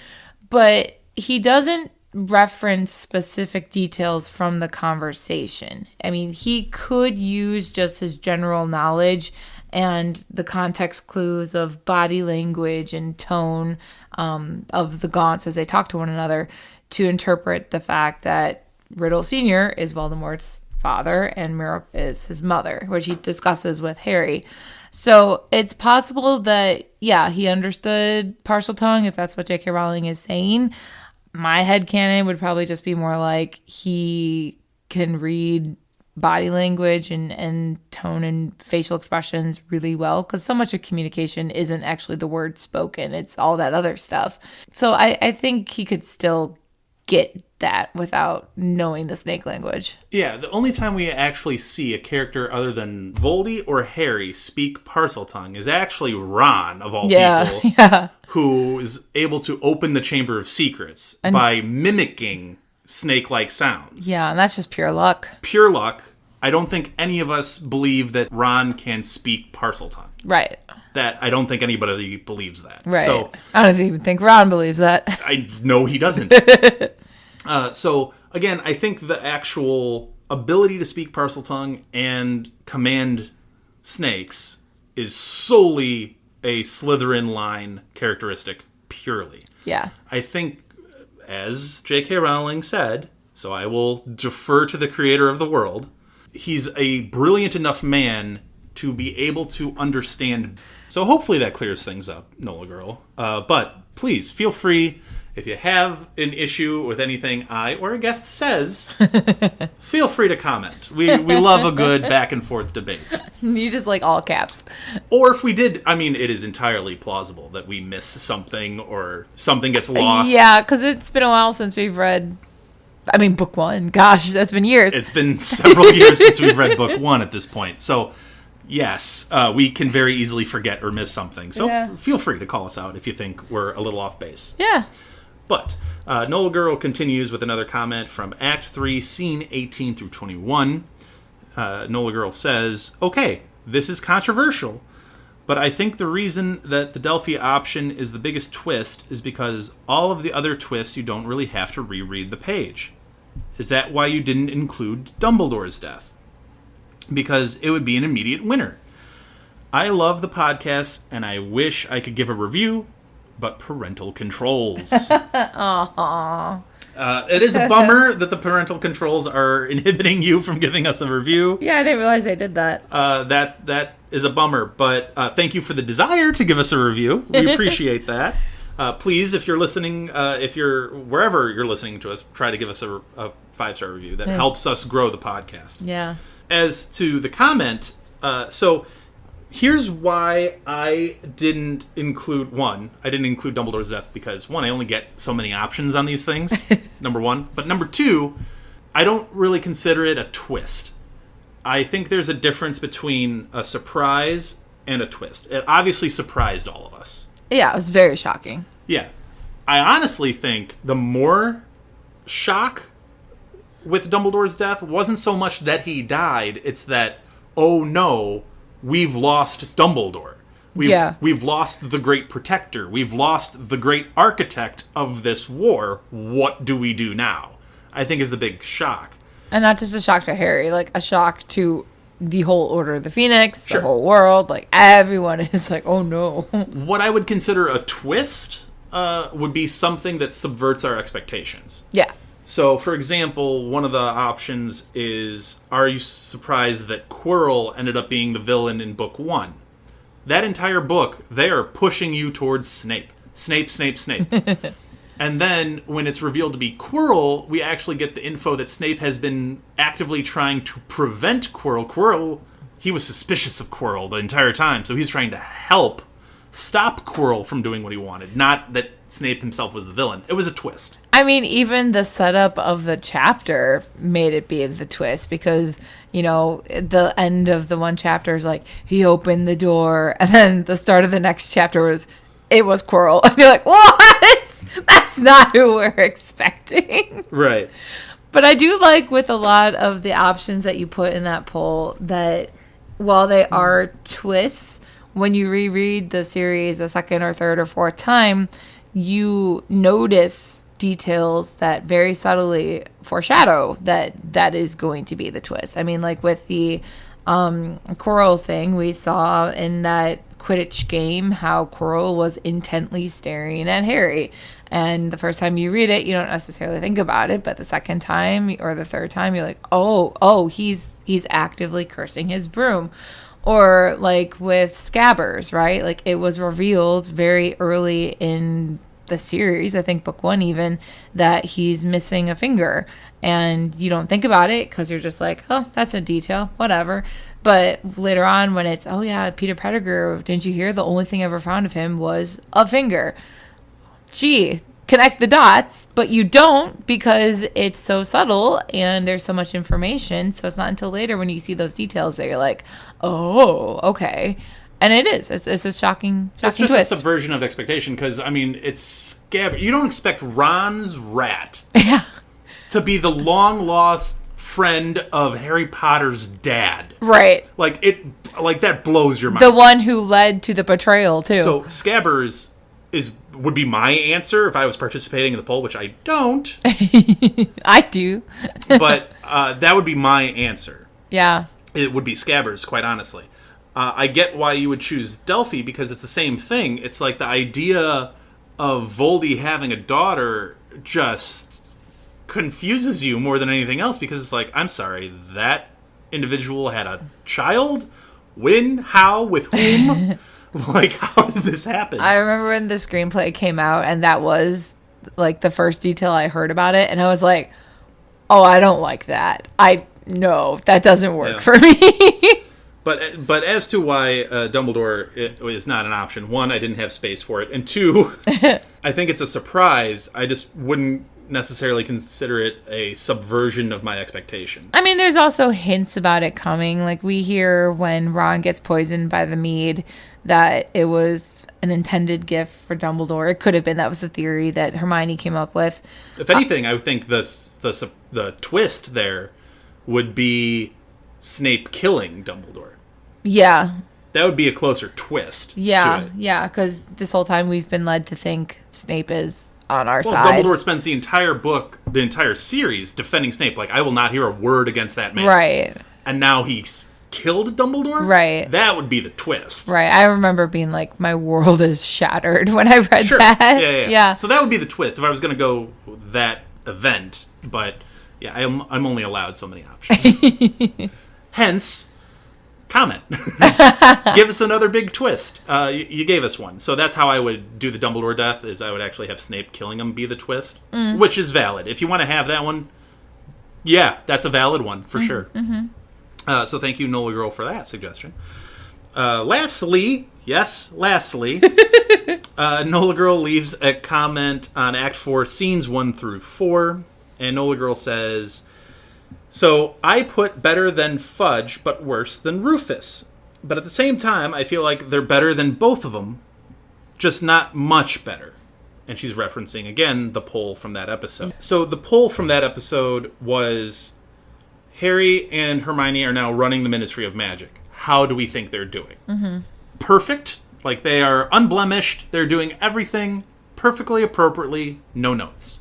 but he doesn't reference specific details from the conversation. I mean, he could use just his general knowledge and the context clues of body language and tone of the Gaunts as they talk to one another to interpret the fact that Riddle Sr. is Voldemort's father and Merope is his mother, which he discusses with Harry. So it's possible that, yeah, he understood Parseltongue, if that's what J.K. Rowling is saying. My headcanon would probably just be more like he can read body language and tone and facial expressions really well, because so much of communication isn't actually the word spoken. It's all that other stuff. So I think he could still get that without knowing the snake language. Yeah, the only time we actually see a character other than Voldy or Harry speak Parseltongue is actually Ron, of all people, who is able to open the Chamber of Secrets by mimicking snake-like sounds. Yeah, and that's just pure luck. Pure luck. I don't think any of us believe that Ron can speak Parseltongue. Right. That I don't think anybody believes that. Right. So I don't even think Ron believes that. I know he doesn't. So again, I think the actual ability to speak Parseltongue and command snakes is solely a Slytherin line characteristic purely. Yeah. I think, as J.K. Rowling said, so I will defer to the creator of the world, he's a brilliant enough man to be able to understand. So hopefully that clears things up, Nola Girl. But please feel free, if you have an issue with anything I or a guest says, feel free to comment. We love a good back and forth debate. You just like all caps. Or if we did, I mean, it is entirely plausible that we miss something or something gets lost. Yeah, because it's been a while since we've read, I mean, book one. Gosh, that's been years. It's been several years since we've read book one at this point. So, yes, we can very easily forget or miss something. So feel free to call us out if you think we're a little off base. Yeah. But Nola Girl continues with another comment from Act 3, Scene 18 through 21. Nola Girl says, okay, this is controversial, but I think the reason that the Delphi option is the biggest twist is because all of the other twists you don't really have to reread the page. Is that why you didn't include Dumbledore's death? Because it would be an immediate winner. I love the podcast, and I wish I could give a review, but parental controls. Aww. It is a bummer that the parental controls are inhibiting you from giving us a review. Yeah, I didn't realize they did that. That is a bummer, but thank you for the desire to give us a review. We appreciate that. Please, if you're listening, if you're wherever you're listening to us, try to give us a 5-star review. That helps us grow the podcast. Yeah. As to the comment, so here's why I didn't include Dumbledore's death, because one, I only get so many options on these things, number one. But number two, I don't really consider it a twist. I think there's a difference between a surprise and a twist. It obviously surprised all of us. Yeah, it was very shocking. Yeah. I honestly think the more shock with Dumbledore's death wasn't so much that he died, it's that, oh no, we've lost Dumbledore. We've lost the great protector. We've lost the great architect of this war. What do we do now? I think is the big shock. And not just a shock to Harry, like a shock to the whole Order of the Phoenix, the whole world. Like everyone is like, oh no. What I would consider a twist would be something that subverts our expectations. Yeah. So, for example, one of the options is, are you surprised that Quirrell ended up being the villain in book 1? That entire book, they are pushing you towards Snape. Snape. And then, when it's revealed to be Quirrell, we actually get the info that Snape has been actively trying to prevent Quirrell. Quirrell, he was suspicious of Quirrell the entire time, so he's trying to help stop Quirrell from doing what he wanted. Not that Snape himself was the villain. It was a twist. I mean, even the setup of the chapter made it be the twist, because, you know, the end of the one chapter is like, he opened the door, and then the start of the next chapter was, it was Quirrell. And you're like, what? That's not who we're expecting. Right. But I do like, with a lot of the options that you put in that poll, that while they are twists, when you reread the series a second or third or fourth time, you notice details that very subtly foreshadow that is going to be the twist. I mean, like with the Quirrell thing, we saw in that Quidditch game how Quirrell was intently staring at Harry. And the first time you read it, you don't necessarily think about it, but the second time or the third time, you're like, oh, he's actively cursing his broom. Or like with Scabbers, right? Like it was revealed very early in the series, I think book 1 even, that he's missing a finger. And you don't think about it because you're just like, oh, that's a detail, whatever. But later on when it's, oh yeah, Peter Pettigrew, didn't you hear? The only thing I ever found of him was a finger. Gee, connect the dots, but you don't because it's so subtle and there's so much information. So it's not until later when you see those details that you're like, oh, okay. And it is. It's a shocking It's just twist. a subversion of expectation because, I mean, it's Scabbers. You don't expect Ron's rat to be the long-lost friend of Harry Potter's dad. Right. Like, that blows your mind. The one who led to the betrayal, too. So, Scabbers would be my answer if I was participating in the poll, which I don't. I do. But that would be my answer. Yeah. It would be Scabbers, quite honestly. I get why you would choose Delphi because it's the same thing. It's like the idea of Voldy having a daughter just confuses you more than anything else because it's like, I'm sorry, that individual had a child? When? How? With whom? Like, how did this happen? I remember when the screenplay came out and that was like the first detail I heard about it. And I was like, oh, I don't like that. No, that doesn't work for me. But as to why Dumbledore is not an option, one, I didn't have space for it, and two, I think it's a surprise. I just wouldn't necessarily consider it a subversion of my expectation. I mean, there's also hints about it coming. Like we hear when Ron gets poisoned by the mead that it was an intended gift for Dumbledore. It could have been. That was the theory that Hermione came up with. If anything, I would think the twist there would be Snape killing Dumbledore. Yeah. That would be a closer twist. Yeah, to it. yeah, because this whole time we've been led to think Snape is on our Well, side. Dumbledore spends the entire book, the entire series, defending Snape. Like, I will not hear a word against that man. Right. And now he's killed Dumbledore? Right. That would be the twist. Right. I remember being like, my world is shattered when I read that. Yeah. So that would be the twist if I was going to go that event. But, yeah, I'm only allowed so many options. Hence, comment. Give us another big twist. You gave us one. So that's how I would do the Dumbledore death, is I would actually have Snape killing him be the twist, which is valid. If you want to have that one, yeah, that's a valid one for sure. Mm-hmm. So thank you, Nola Girl, for that suggestion. Lastly, Nola Girl leaves a comment on Act 4, Scenes 1 through 4, and Nola Girl says, so I put better than Fudge, but worse than Rufus. But at the same time, I feel like they're better than both of them, just not much better. And she's referencing, again, the poll from that episode. So the poll from that episode was, Harry and Hermione are now running the Ministry of Magic. How do we think they're doing? Mm-hmm. Perfect. Like, they are unblemished. They're doing everything perfectly, appropriately, no notes.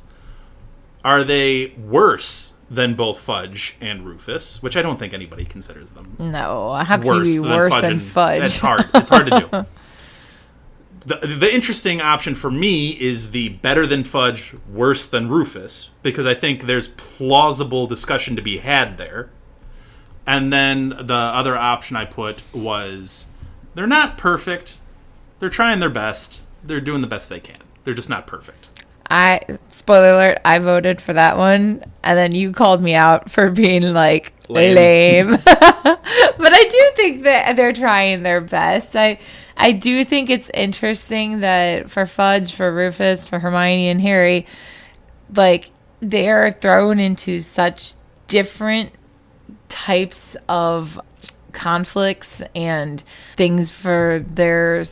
Are they worse than both Fudge and Rufus, which I don't think anybody considers them. No, how can you be worse than Fudge? That's hard. It's hard to do. The interesting option for me is the better than Fudge, worse than Rufus, because I think there's plausible discussion to be had there. And then the other option I put was, they're not perfect. They're trying their best. They're doing the best they can. They're just not perfect. Spoiler alert, I voted for that one, and then you called me out for being like lame. But I do think that they're trying their best. I do think it's interesting that for Fudge, for Rufus, for Hermione and Harry, like, they're thrown into such different types of conflicts and things for their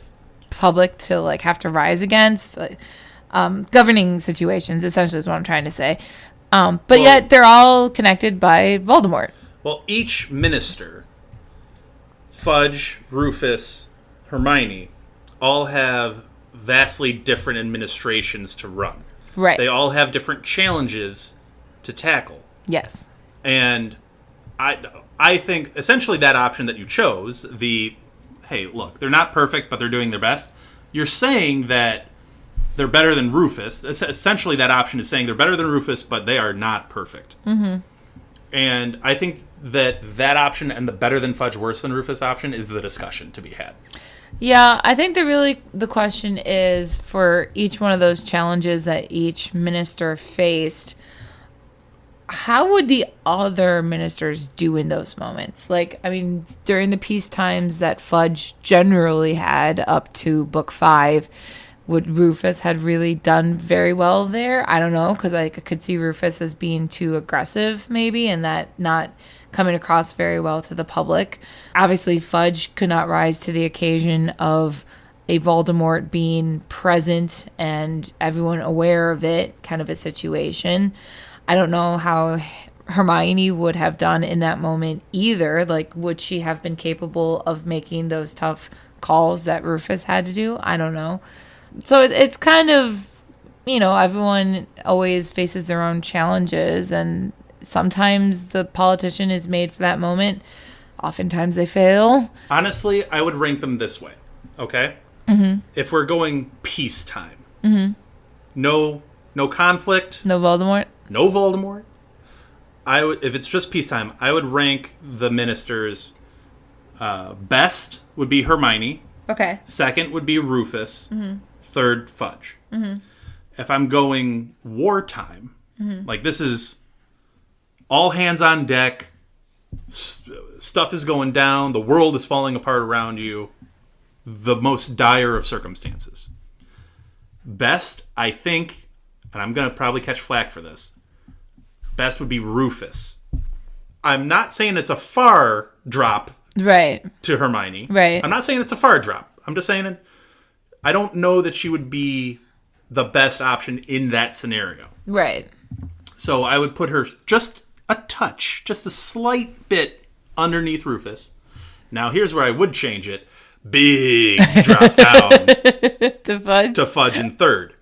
public to like have to rise against. Governing situations, essentially, is what I'm trying to say. But yet, they're all connected by Voldemort. Well, each minister, Fudge, Rufus, Hermione, all have vastly different administrations to run. Right. They all have different challenges to tackle. Yes. And I think, essentially, that option that you chose, hey, look, they're not perfect, but they're doing their best, you're saying that they're better than Rufus. Essentially, that option is saying they're better than Rufus, but they are not perfect. Mm-hmm. And I think that option and the better than Fudge, worse than Rufus option is the discussion to be had. Yeah, I think the question is for each one of those challenges that each minister faced, how would the other ministers do in those moments? Like, I mean, during the peace times that Fudge generally had up to book 5, would Rufus had really done very well there? I don't know, because I could see Rufus as being too aggressive maybe, and that not coming across very well to the public. Obviously, Fudge could not rise to the occasion of a Voldemort being present and everyone aware of it kind of a situation. I don't know how Hermione would have done in that moment either. Like, would she have been capable of making those tough calls that Rufus had to do? I don't know. So it's kind of, everyone always faces their own challenges, and sometimes the politician is made for that moment. Oftentimes they fail. Honestly, I would rank them this way, okay? Mm-hmm. If we're going peacetime, no conflict. No Voldemort? No Voldemort. If it's just peacetime, I would rank the ministers. Best would be Hermione. Okay. Second would be Rufus. Mm-hmm. Third, Fudge. Mm-hmm. If I'm going wartime, like this is all hands on deck, stuff is going down, the world is falling apart around you, the most dire of circumstances. Best, I think, and I'm going to probably catch flack for this, best would be Rufus. I'm not saying it's a far drop to Hermione. Right. I'm not saying it's a far drop. I'm just saying I don't know that she would be the best option in that scenario. Right. So I would put her just a touch, just a slight bit underneath Rufus. Now here's where I would change it. Big drop down to Fudge in third.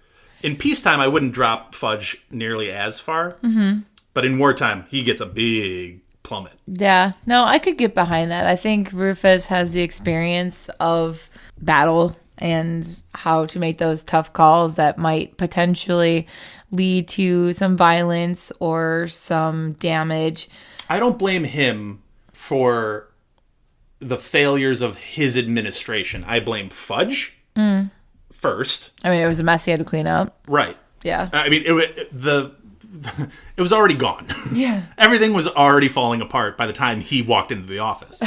In peacetime, I wouldn't drop Fudge nearly as far. Mm-hmm. But in wartime, he gets a big plummet. Yeah. No, I could get behind that. I think Rufus has the experience of battle and how to make those tough calls that might potentially lead to some violence or some damage. I don't blame him for the failures of his administration. I blame Fudge first. I mean, it was a mess he had to clean up. Right. Yeah. I mean, it was already gone. Yeah. Everything was already falling apart by the time he walked into the office.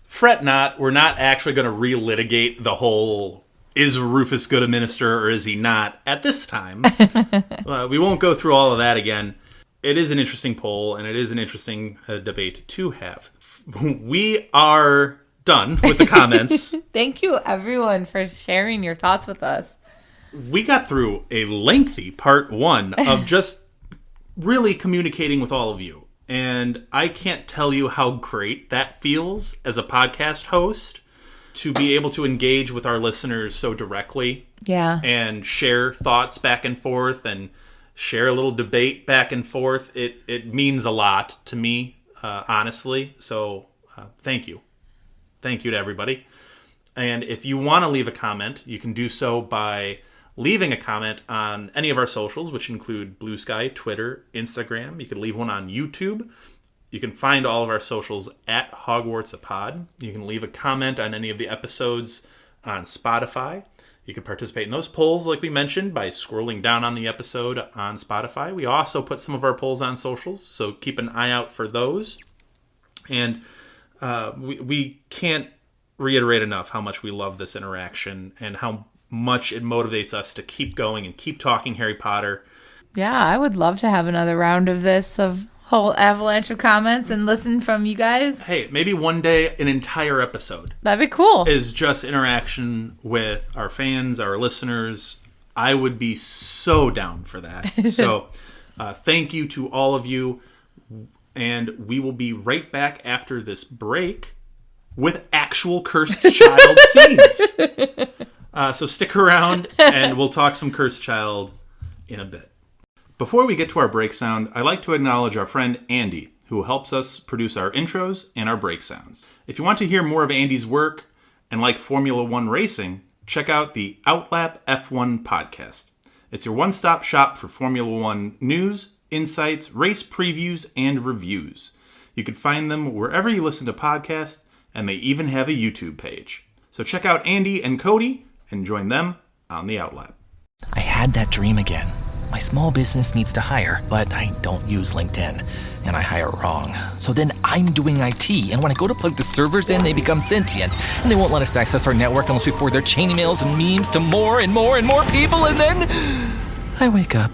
Fret not, we're not actually going to relitigate the whole, is Rufus good a minister or is he not, at this time. We won't go through all of that again. It is an interesting poll, and it is an interesting debate to have. We are done with the comments. Thank you, everyone, for sharing your thoughts with us. We got through a lengthy part 1 of just really communicating with all of you. And I can't tell you how great that feels as a podcast host to be able to engage with our listeners so directly. Yeah. And share thoughts back and forth and share a little debate back and forth. It means a lot to me, honestly. So thank you. Thank you to everybody. And if you want to leave a comment, you can do so by leaving a comment on any of our socials, which include Blue Sky, Twitter, Instagram. You can leave one on YouTube. You can find all of our socials at Hogwarts a Pod. You can leave a comment on any of the episodes on Spotify. You can participate in those polls, like we mentioned, by scrolling down on the episode on Spotify. We also put some of our polls on socials, so keep an eye out for those. And we can't reiterate enough how much we love this interaction and how much it motivates us to keep going and keep talking Harry Potter. Yeah, I would love to have another round of this, of whole avalanche of comments and listen from you guys. Hey, maybe one day an entire episode. That'd be cool. Is just interaction with our fans, our listeners. I would be so down for that. So thank you to all of you. And we will be right back after this break with actual Cursed Child scenes. So stick around, and we'll talk some Cursed Child in a bit. Before we get to our break sound, I'd like to acknowledge our friend Andy, who helps us produce our intros and our break sounds. If you want to hear more of Andy's work and like Formula One racing, check out the Outlap F1 podcast. It's your one-stop shop for Formula One news, insights, race previews, and reviews. You can find them wherever you listen to podcasts, and they even have a YouTube page. So check out Andy and Cody and join them on the Outlap. I had that dream again. My small business needs to hire, but I don't use LinkedIn, and I hire wrong. So then I'm doing IT, and when I go to plug the servers in, they become sentient, and they won't let us access our network unless we forward their chain emails and memes to more and more and more people, and then I wake up.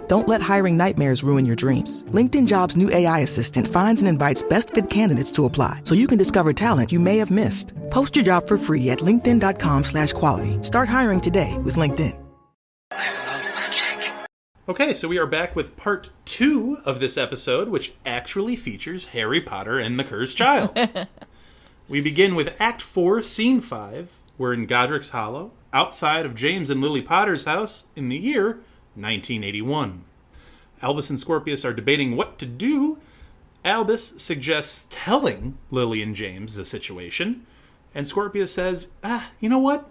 Don't let hiring nightmares ruin your dreams. LinkedIn Jobs' new AI assistant finds and invites best-fit candidates to apply, so you can discover talent you may have missed. Post your job for free at linkedin.com/quality. Start hiring today with LinkedIn. Okay, so we are back with part 2 of this episode, which actually features Harry Potter and the Cursed Child. We begin with Act 4, Scene 5. We're in Godric's Hollow, outside of James and Lily Potter's house in the year 1981. Albus and Scorpius are debating what to do. Albus suggests telling Lily and James the situation, and Scorpius says, you know what?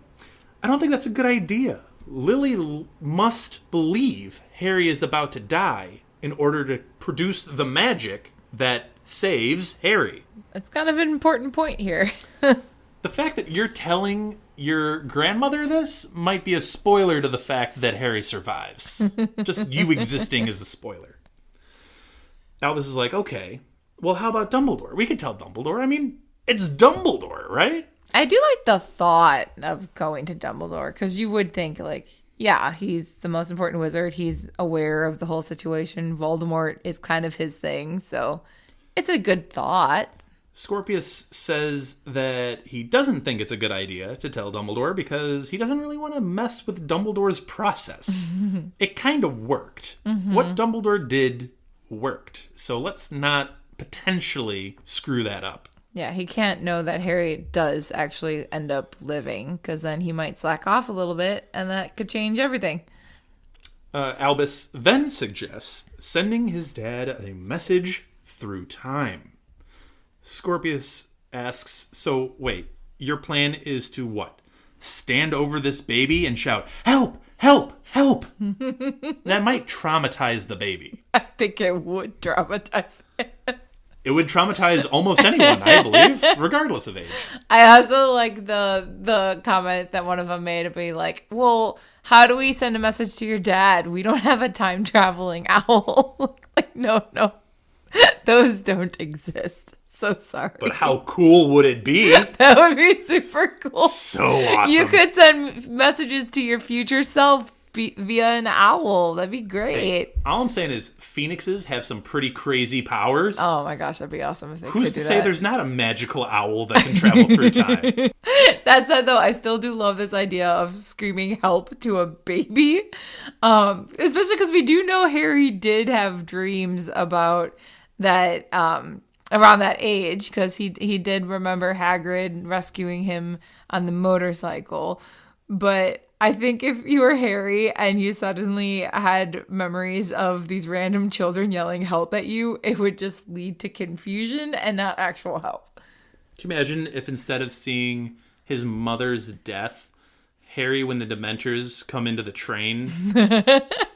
I don't think that's a good idea. Lily must believe Harry is about to die in order to produce the magic that saves Harry. That's kind of an important point here. The fact that you're telling your grandmother this might be a spoiler to the fact that Harry survives. Just you existing is the spoiler. Albus is like, okay, well, how about Dumbledore? We could tell Dumbledore. I mean, it's Dumbledore, right? I do like the thought of going to Dumbledore, because you would think, like, yeah, he's the most important wizard. He's aware of the whole situation. Voldemort is kind of his thing, so it's a good thought. Scorpius says that he doesn't think it's a good idea to tell Dumbledore because he doesn't really want to mess with Dumbledore's process. It kind of worked. What Dumbledore did worked. So let's not potentially screw that up. Yeah, he can't know that Harry does actually end up living, because then he might slack off a little bit, and that could change everything. Albus then suggests sending his dad a message through time. Scorpius asks, so wait, your plan is to what? Stand over this baby and shout, help, help, help. That might traumatize the baby. I think it would traumatize it. It would traumatize almost anyone, I believe, regardless of age. I also like the comment that one of them made to be like, well, how do we send a message to your dad? We don't have a time traveling owl. Like, no, those don't exist. So sorry. But how cool would it be? That would be super cool. So awesome. You could send messages to your future self via an owl. That'd be great. Hey, all I'm saying is phoenixes have some pretty crazy powers. Oh my gosh, that'd be awesome if they Who's could to do say that. there's not a magical owl that can travel through time? That said, though, I still do love this idea of screaming help to a baby. Especially because we do know Harry did have dreams about that around that age, because he did remember Hagrid rescuing him on the motorcycle. But I think if you were Harry and you suddenly had memories of these random children yelling help at you, it would just lead to confusion and not actual help. Can you imagine if instead of seeing his mother's death, Harry, when the Dementors come into the train,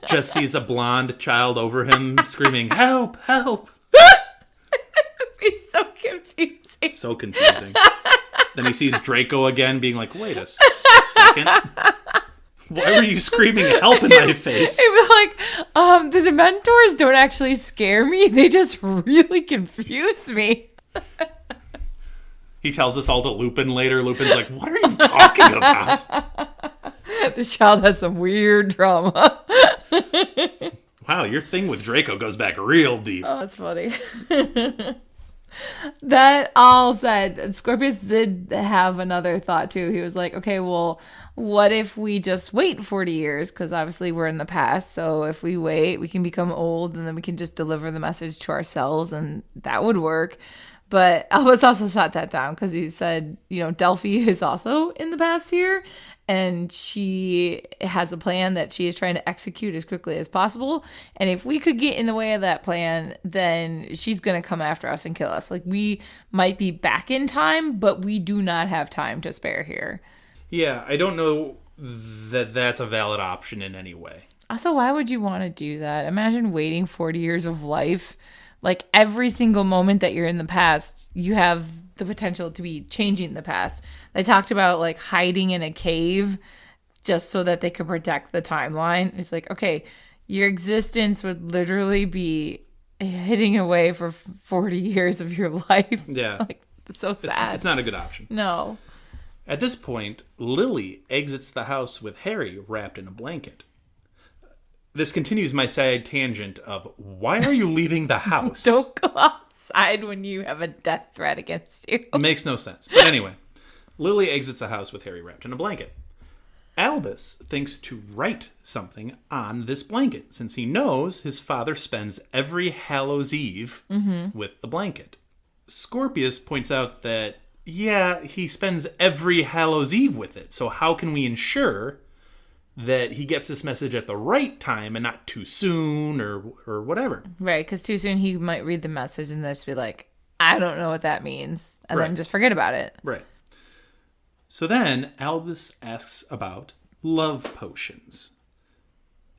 just sees a blonde child over him screaming, help, help. It'd be so confusing. So confusing. Then he sees Draco again being like, wait a second. Why were you screaming help in my face? It was like, the Dementors don't actually scare me. They just really confuse me. He tells us all to Lupin later. Lupin's like, what are you talking about? This child has some weird trauma. Wow, your thing with Draco goes back real deep. Oh, that's funny. That all said, Scorpius did have another thought too. He was like, okay, well, what if we just wait 40 years? Because obviously we're in the past. So if we wait, we can become old and then we can just deliver the message to ourselves, and that would work. But Albus also shot that down because he said, Delphi is also in the past here, and she has a plan that she is trying to execute as quickly as possible. And if we could get in the way of that plan, then she's going to come after us and kill us. Like, we might be back in time, but we do not have time to spare here. Yeah, I don't know that that's a valid option in any way. Also, why would you want to do that? Imagine waiting 40 years of life. Like, every single moment that you're in the past, you have the potential to be changing the past. They talked about, like, hiding in a cave just so that they could protect the timeline. It's like, okay, your existence would literally be hitting away for 40 years of your life. Yeah. Like, it's so sad. It's not a good option. No. At this point, Lily exits the house with Harry wrapped in a blanket. This continues my side tangent of, why are you leaving the house? Don't go outside when you have a death threat against you. It makes no sense. But anyway, Lily exits the house with Harry wrapped in a blanket. Albus thinks to write something on this blanket, since he knows his father spends every Hallows Eve with the blanket. Scorpius points out that, yeah, he spends every Hallows Eve with it, so how can we ensure that he gets this message at the right time and not too soon or whatever? Right, because too soon he might read the message and just be like, I don't know what that means, and then just forget about it. Right. So then Albus asks about love potions.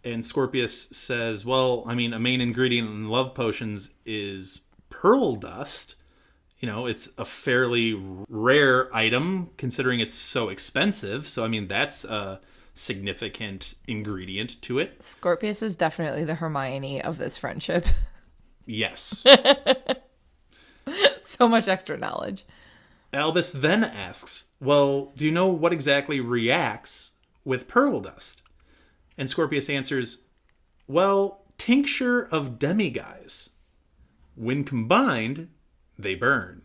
And Scorpius says, well, I mean, a main ingredient in love potions is pearl dust. You know, it's a fairly rare item considering it's so expensive. So, I mean, that's a significant ingredient to it. Scorpius is definitely the Hermione of this friendship. Yes. So much extra knowledge. Albus then asks, well, do you know what exactly reacts with pearl dust? And Scorpius answers, well, tincture of demiguise. When combined, they burn.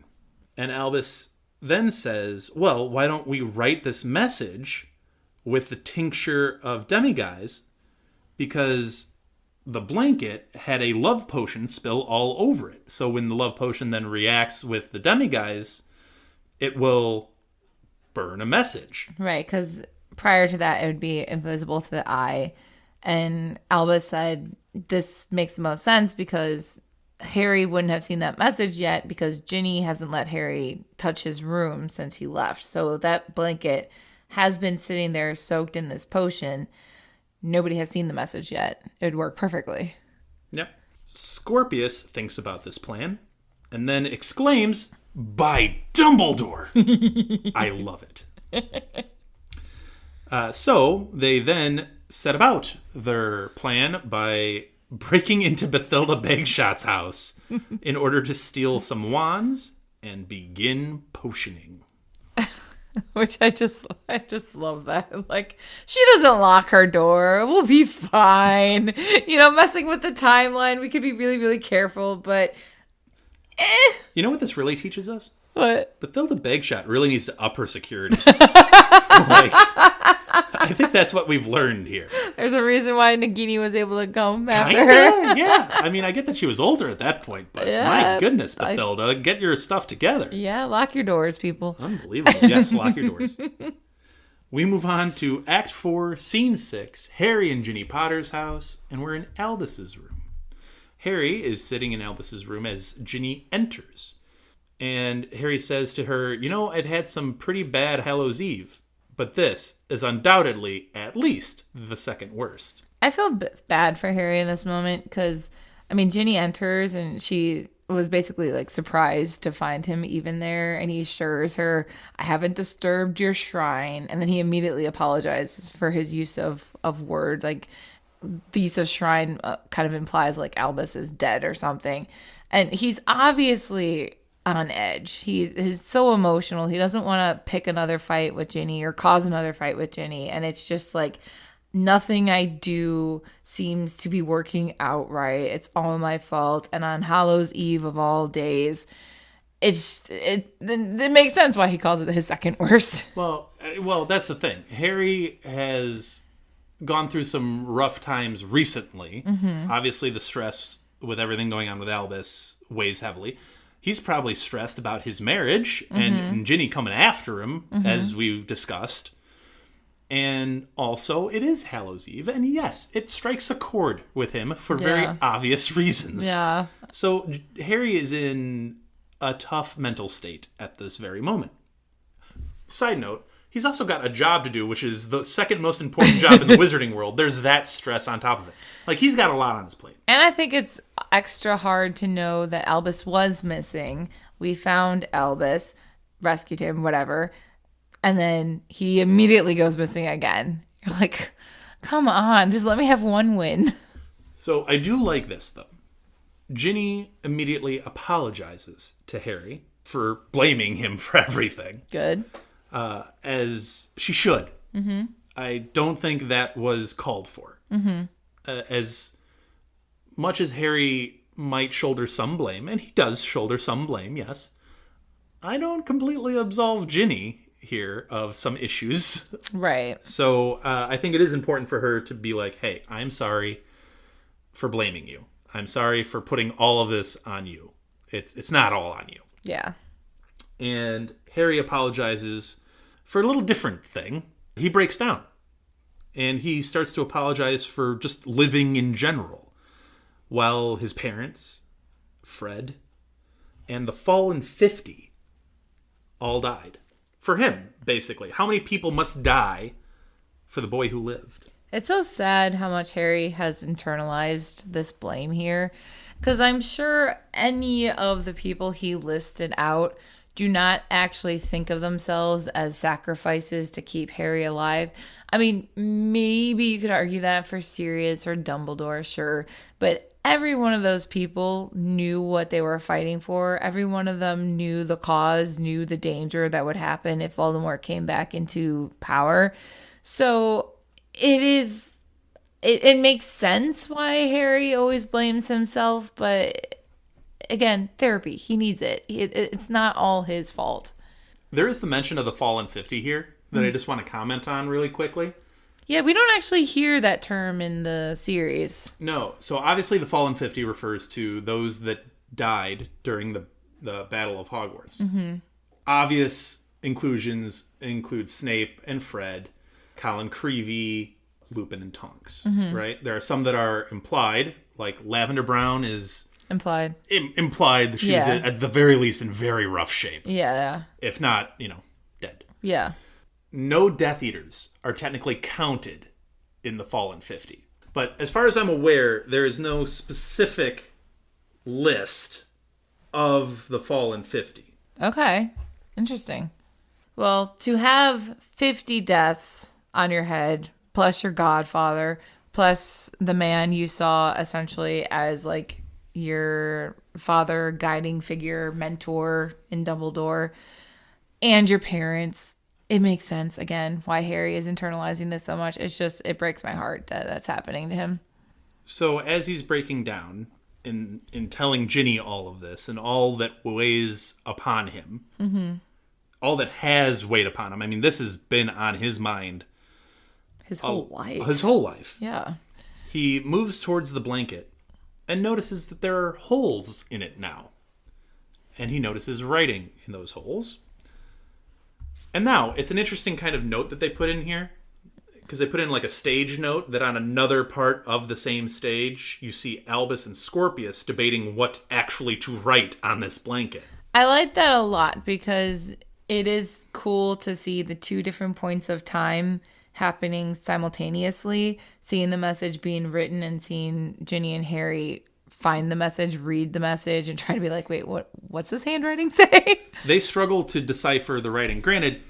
And Albus then says, well, why don't we write this message with the tincture of demiguise? Because the blanket had a love potion spill all over it. So when the love potion then reacts with the demiguise, it will burn a message. Right, because prior to that, it would be invisible to the eye. And Albus said this makes the most sense because Harry wouldn't have seen that message yet because Ginny hasn't let Harry touch his room since he left. So that blanket has been sitting there soaked in this potion. Nobody has seen the message yet. It would work perfectly. Yep. Scorpius thinks about this plan and then exclaims, by Dumbledore! I love it. So they then set about their plan by breaking into Bathilda Bagshot's house in order to steal some wands and begin potioning. Which I just love that. Like, she doesn't lock her door. We'll be fine. You know, messing with the timeline, we could be really, really careful, but You know what this really teaches us? What? Bathilda Bagshot really needs to up her security. I think that's what we've learned here. There's a reason why Nagini was able to come after her. Yeah. I mean, I get that she was older at that point, but my goodness, Bathilda, get your stuff together. Yeah, lock your doors, people. Unbelievable. Yes, lock your doors. We move on to Act 4, Scene 6, Harry and Ginny Potter's house, and we're in Albus's room. Harry is sitting in Albus's room as Ginny enters. And Harry says to her, you know, I've had some pretty bad Hallows Eve, but this is undoubtedly at least the second worst. I feel bad for Harry in this moment because, I mean, Ginny enters and she was basically like surprised to find him even there. And he assures her, I haven't disturbed your shrine. And then he immediately apologizes for his use of words. Like, the use of shrine kind of implies like Albus is dead or something. And he's obviously on edge. He's so emotional. He doesn't want to pick another fight with Ginny or cause another fight with Ginny. And it's just like, nothing I do seems to be working out right. It's all my fault. And on Hallows Eve of all days, it makes sense why he calls it his second worst. Well, that's the thing. Harry has gone through some rough times recently. Mm-hmm. Obviously, the stress with everything going on with Albus weighs heavily. He's probably stressed about his marriage and Ginny coming after him, as we've discussed. And also, it is Hallows Eve. And yes, it strikes a chord with him for very obvious reasons. Yeah. So Harry is in a tough mental state at this very moment. Side note, he's also got a job to do, which is the second most important job in the wizarding world. There's that stress on top of it. Like, he's got a lot on his plate. And I think it's extra hard to know that Albus was missing. We found Albus, rescued him, whatever. And then he immediately goes missing again. You're like, come on, just let me have one win. So I do like this, though. Ginny immediately apologizes to Harry for blaming him for everything. Good. As she should. Mm-hmm. I don't think that was called for. Mm-hmm. As much as Harry might shoulder some blame, and he does shoulder some blame, yes, I don't completely absolve Ginny here of some issues. Right. So I think it is important for her to be like, hey, I'm sorry for blaming you. I'm sorry for putting all of this on you. It's not all on you. Yeah. And Harry apologizes for a little different thing. He breaks down. And he starts to apologize for just living in general. While his parents, Fred, and the Fallen 50 all died. For him, basically. How many people must die for the boy who lived? It's so sad how much Harry has internalized this blame here. Because I'm sure any of the people he listed out do not actually think of themselves as sacrifices to keep Harry alive. I mean, maybe you could argue that for Sirius or Dumbledore, sure. But every one of those people knew what they were fighting for. Every one of them knew the cause, knew the danger that would happen if Voldemort came back into power. So it makes sense why Harry always blames himself, but again, therapy. He needs it. It's not all his fault. There is the mention of the Fallen 50 here that I just want to comment on really quickly. Yeah, we don't actually hear that term in the series. No. So obviously the Fallen 50 refers to those that died during the Battle of Hogwarts. Mm-hmm. Obvious inclusions include Snape and Fred, Colin Creevey, Lupin and Tonks, right? There are some that are implied, like Lavender Brown is... Implied that she was at the very least in very rough shape. Yeah. If not, dead. Yeah. No Death Eaters are technically counted in the Fallen 50. But as far as I'm aware, there is no specific list of the Fallen 50. Okay. Interesting. Well, to have 50 deaths on your head, plus your godfather, plus the man you saw essentially as like your father, guiding figure, mentor in Dumbledore, and your parents, it makes sense, again, why Harry is internalizing this so much. It's just, it breaks my heart that that's happening to him. So as he's breaking down in telling Ginny all of this and all that weighs upon him, all that has weighed upon him, I mean, this has been on his mind His whole life. His whole life. Yeah. He moves towards the blanket and notices that there are holes in it now. And he notices writing in those holes. And now, it's an interesting kind of note that they put in here. Because they put in like a stage note that on another part of the same stage, you see Albus and Scorpius debating what actually to write on this blanket. I like that a lot because it is cool to see the two different points of time happening simultaneously, seeing the message being written and seeing Ginny and Harry find the message, read the message, and try to be like, wait, what's this handwriting say? They struggle to decipher the writing. Granted,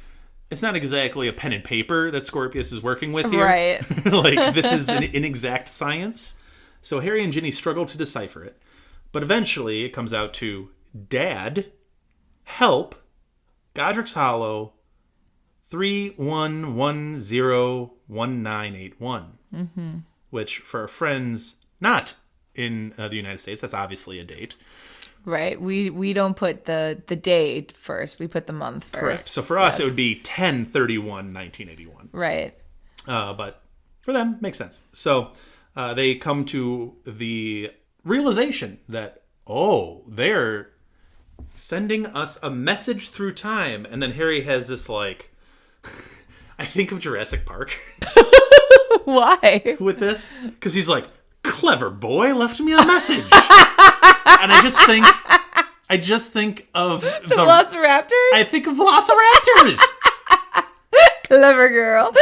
it's not exactly a pen and paper that Scorpius is working with here. Right. Like, this is an inexact science. So Harry and Ginny struggle to decipher it. But eventually, it comes out to Dad, help, Godric's Hollow, 31101981. Which, for our friends not in the United States, that's obviously a date. Right. We don't put the date first. We put the month first. Correct. So for us, it would be 10/31/1981. Right. But for them, makes sense. So they come to the realization that, they're sending us a message through time. And then Harry has this, like, I think of Jurassic Park. Why? With this. Because he's like, clever boy left me a message. And I just think of the Velociraptors? I think of Velociraptors. Clever girl.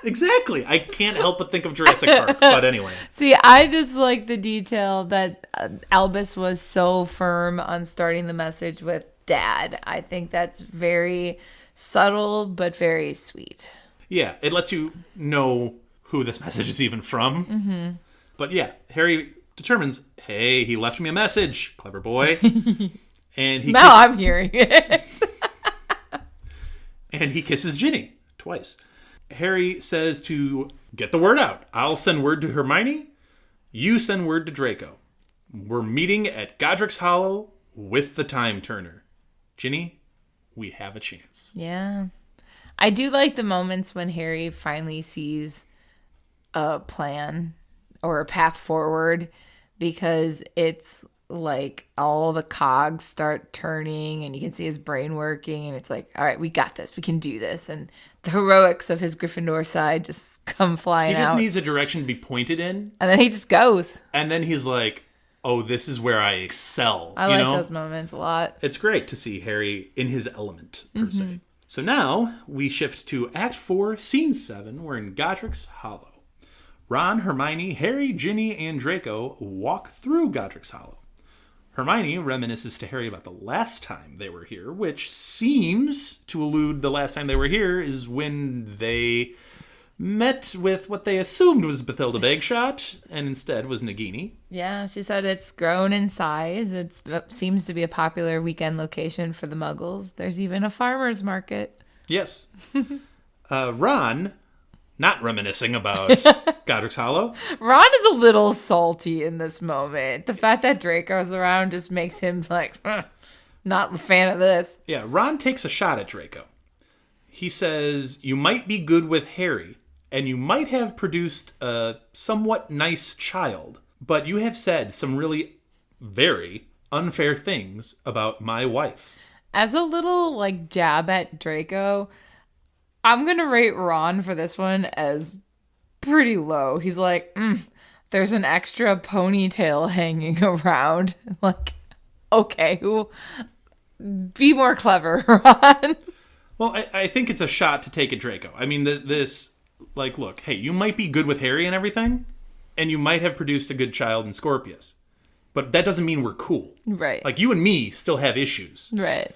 Exactly. I can't help but think of Jurassic Park. But anyway. See, I just like the detail that Albus was so firm on starting the message with Dad. I think that's very subtle, but very sweet. Yeah, it lets you know who this message is even from. Mm-hmm. But yeah, Harry determines, hey, he left me a message. Clever boy. And now I'm hearing it. And he kisses Ginny twice. Harry says to get the word out. I'll send word to Hermione. You send word to Draco. We're meeting at Godric's Hollow with the Time Turner. Ginny, we have a chance. Yeah. I do like the moments when Harry finally sees a plan or a path forward, because it's like all the cogs start turning and you can see his brain working, and it's like, all right, we got this, we can do this, and the heroics of his Gryffindor side just come flying out. He just needs a direction to be pointed in, and then he just goes, and then he's like, oh, this is where I excel. I like those moments a lot. It's great to see Harry in his element, per se. So now we shift to Act 4, Scene 7. We're in Godric's Hollow. Ron, Hermione, Harry, Ginny, and Draco walk through Godric's Hollow. Hermione reminisces to Harry about the last time they were here, which seems to allude the last time they were here is when they met with what they assumed was Bathilda Bagshot, and instead was Nagini. Yeah, she said it's grown in size. It seems to be a popular weekend location for the Muggles. There's even a farmer's market. Yes. Ron, not reminiscing about Godric's Hollow. Ron is a little salty in this moment. The fact that Draco's around just makes him like, not a fan of this. Yeah, Ron takes a shot at Draco. He says, you might be good with Harry, and you might have produced a somewhat nice child, but you have said some really very unfair things about my wife. As a little like jab at Draco, I'm going to rate Ron for this one as pretty low. He's like, there's an extra ponytail hanging around. Like, okay, be more clever, Ron. Well, I think it's a shot to take at Draco. I mean, like, look, hey, you might be good with Harry and everything, and you might have produced a good child in Scorpius, but that doesn't mean we're cool. Right. Like, you and me still have issues. Right.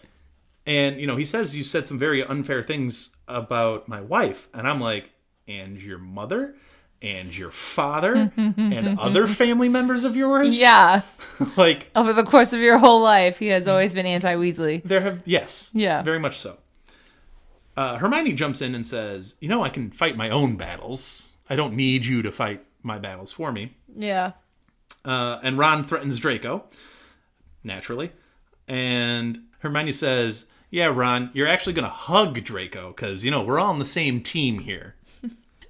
And, he says you said some very unfair things about my wife. And I'm like, and your mother? And your father? And other family members of yours? Yeah. Like, over the course of your whole life, he has always been anti-Weasley. Yes. Yeah. Very much so. Hermione jumps in and says, I can fight my own battles. I don't need you to fight my battles for me. Yeah. And Ron threatens Draco, naturally. And Hermione says, yeah, Ron, you're actually going to hug Draco because, we're all on the same team here.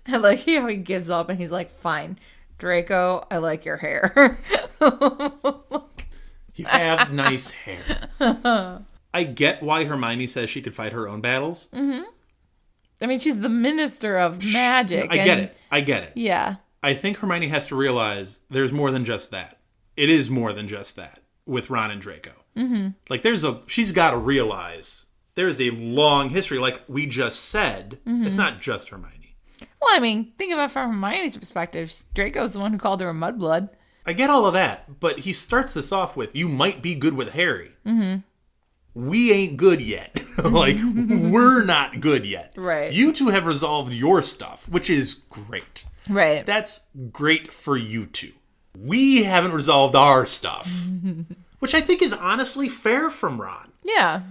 I like how he gives up and he's like, fine, Draco, I like your hair. You have nice hair. I get why Hermione says she could fight her own battles. Mm-hmm. I mean, she's the minister of magic. I get it. Yeah. I think Hermione has to realize there's more than just that. It is more than just that with Ron and Draco. Mm-hmm. Like, she's got to realize there's a long history. Like we just said, It's not just Hermione. Well, I mean, think about it from Hermione's perspective. Draco's the one who called her a mudblood. I get all of that, but he starts this off with, you might be good with Harry. Mm-hmm. We ain't good yet. Like, we're not good yet. Right. You two have resolved your stuff, which is great. Right. That's great for you two. We haven't resolved our stuff, which I think is honestly fair from Ron. Yeah.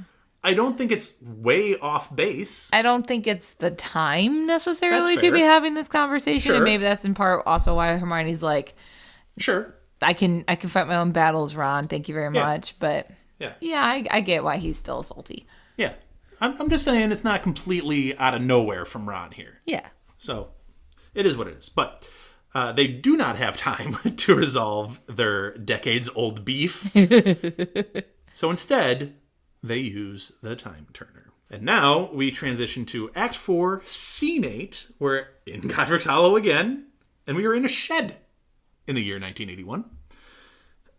I don't think it's way off base. I don't think it's the time necessarily to be having this conversation. Sure. And maybe that's in part also why Hermione's like, sure, I can fight my own battles, Ron. Thank you very much. But yeah, I get why he's still salty. Yeah. I'm just saying it's not completely out of nowhere from Ron here. Yeah. So it is what it is. But they do not have time to resolve their decades-old beef. So instead, they use the Time Turner. And now we transition to Act 4, Scene 8. We're in Godric's Hollow again, and we are in a shed in the year 1981.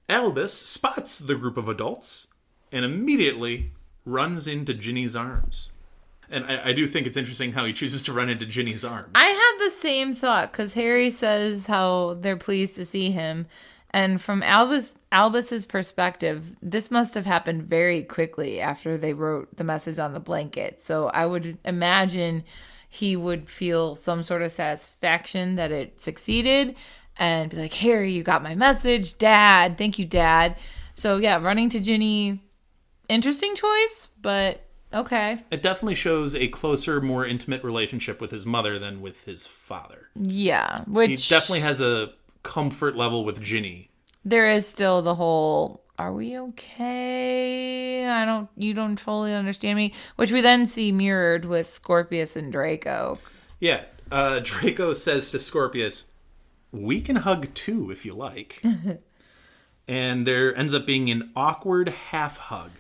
Albus spots the group of adults and immediately runs into Ginny's arms. And I do think it's interesting how he chooses to run into Ginny's arms. I had the same thought, because Harry says how they're pleased to see him. And from Albus's perspective, this must have happened very quickly after they wrote the message on the blanket. So I would imagine he would feel some sort of satisfaction that it succeeded and be like, Harry, you got my message. Dad, thank you, Dad. So yeah, running to Ginny, interesting choice, but okay. It definitely shows a closer, more intimate relationship with his mother than with his father. Yeah, which... He definitely has a comfort level with Ginny. There is still the whole, are we okay? You don't totally understand me. Which we then see mirrored with Scorpius and Draco. Yeah, Draco says to Scorpius, we can hug too if you like. And there ends up being an awkward half hug,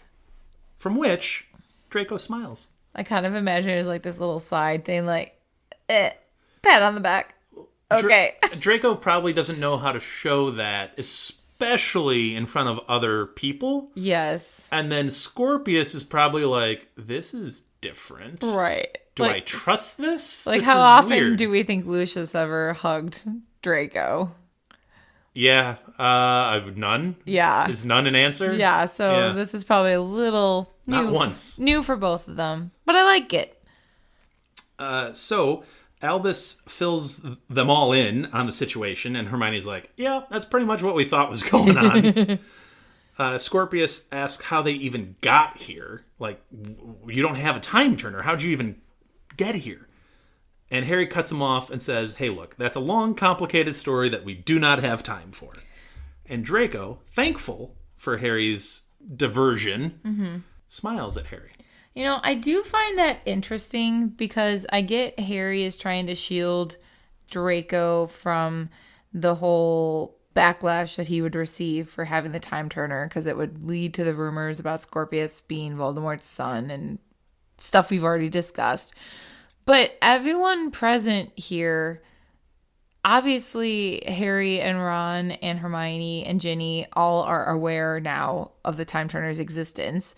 from which Draco smiles. I kind of imagine it as like this little side thing, like, pat on the back. Okay. Draco probably doesn't know how to show that, especially in front of other people. Yes. And then Scorpius is probably like, this is different. Right. Do I trust this? Like, this how is often weird. do we think Lucius ever hugged Draco? Yeah. None? Yeah. Is none an answer? Yeah, so this is probably a little new. Not once. New for both of them. But I like it. So Albus fills them all in on the situation, and Hermione's like, yeah, that's pretty much what we thought was going on. Scorpius asks how they even got here. Like, you don't have a time turner. How'd you even get here? And Harry cuts him off and says, hey, look, that's a long, complicated story that we do not have time for. And Draco, thankful for Harry's diversion, smiles at Harry. You know, I do find that interesting because I get Harry is trying to shield Draco from the whole backlash that he would receive for having the time turner, because it would lead to the rumors about Scorpius being Voldemort's son and stuff we've already discussed. But everyone present here, obviously Harry and Ron and Hermione and Ginny all are aware now of the time turner's existence.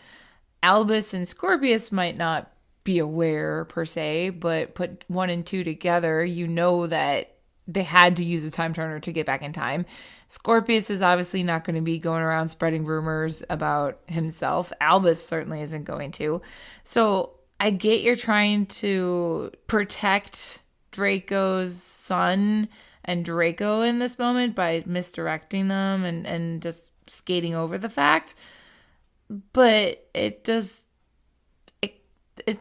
Albus and Scorpius might not be aware per se, but put 1 and 2 together, you know that they had to use the time turner to get back in time. Scorpius is obviously not going to be going around spreading rumors about himself. Albus certainly isn't going to. So I get you're trying to protect Draco's son and Draco in this moment by misdirecting them and just skating over the fact. But it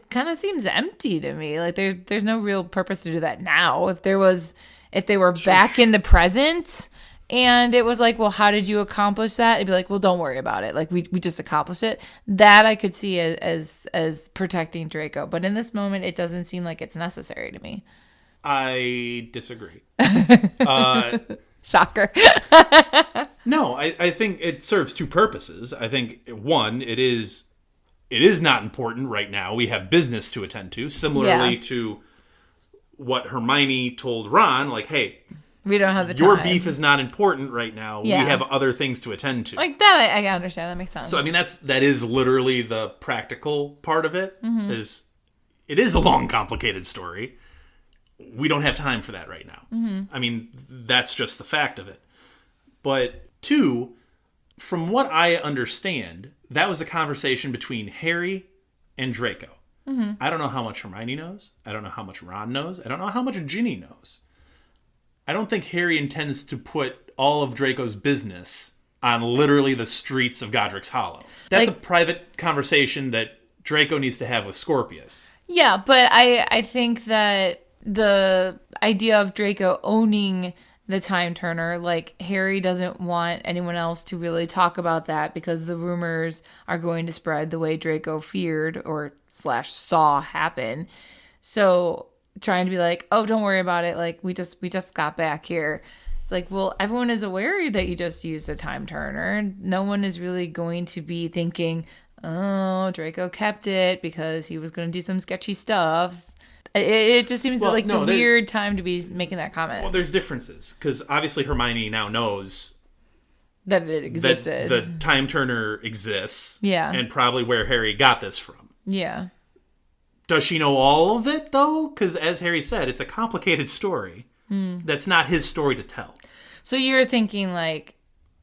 kind of seems empty to me. Like there's no real purpose to do that now. If they were back in the present and it was like, well, how did you accomplish that? It'd be like, well, don't worry about it. Like we just accomplished it. That I could see as protecting Draco. But in this moment, it doesn't seem like it's necessary to me. I disagree. Shocker. No, I think it serves two purposes. I think, one, it is not important right now. We have business to attend to. Similarly to what Hermione told Ron, like, hey, we don't have the time. Your beef is not important right now. Yeah. We have other things to attend to. Like that, I understand. That makes sense. So, I mean, that is literally the practical part of it. Is it is a long, complicated story. We don't have time for that right now. I mean, that's just the fact of it. But two, from what I understand, that was a conversation between Harry and Draco. I don't know how much Hermione knows. I don't know how much Ron knows. I don't know how much Ginny knows. I don't think Harry intends to put all of Draco's business on literally the streets of Godric's Hollow. That's a private conversation that Draco needs to have with Scorpius. Yeah, but I think that the idea of Draco owning the time turner, like Harry doesn't want anyone else to really talk about that because the rumors are going to spread the way Draco feared or / saw happen. So trying to be like, oh, don't worry about it. Like we just got back here. It's like, well, everyone is aware that you just used a time turner. No one is really going to be thinking, oh, Draco kept it because he was going to do some sketchy stuff. It just seems the weird time to be making that comment. Well, there's differences because obviously Hermione now knows that it existed. That the time turner exists. Yeah. And probably where Harry got this from. Yeah. Does she know all of it, though? Because as Harry said, it's a complicated story. That's not his story to tell. So you're thinking, like,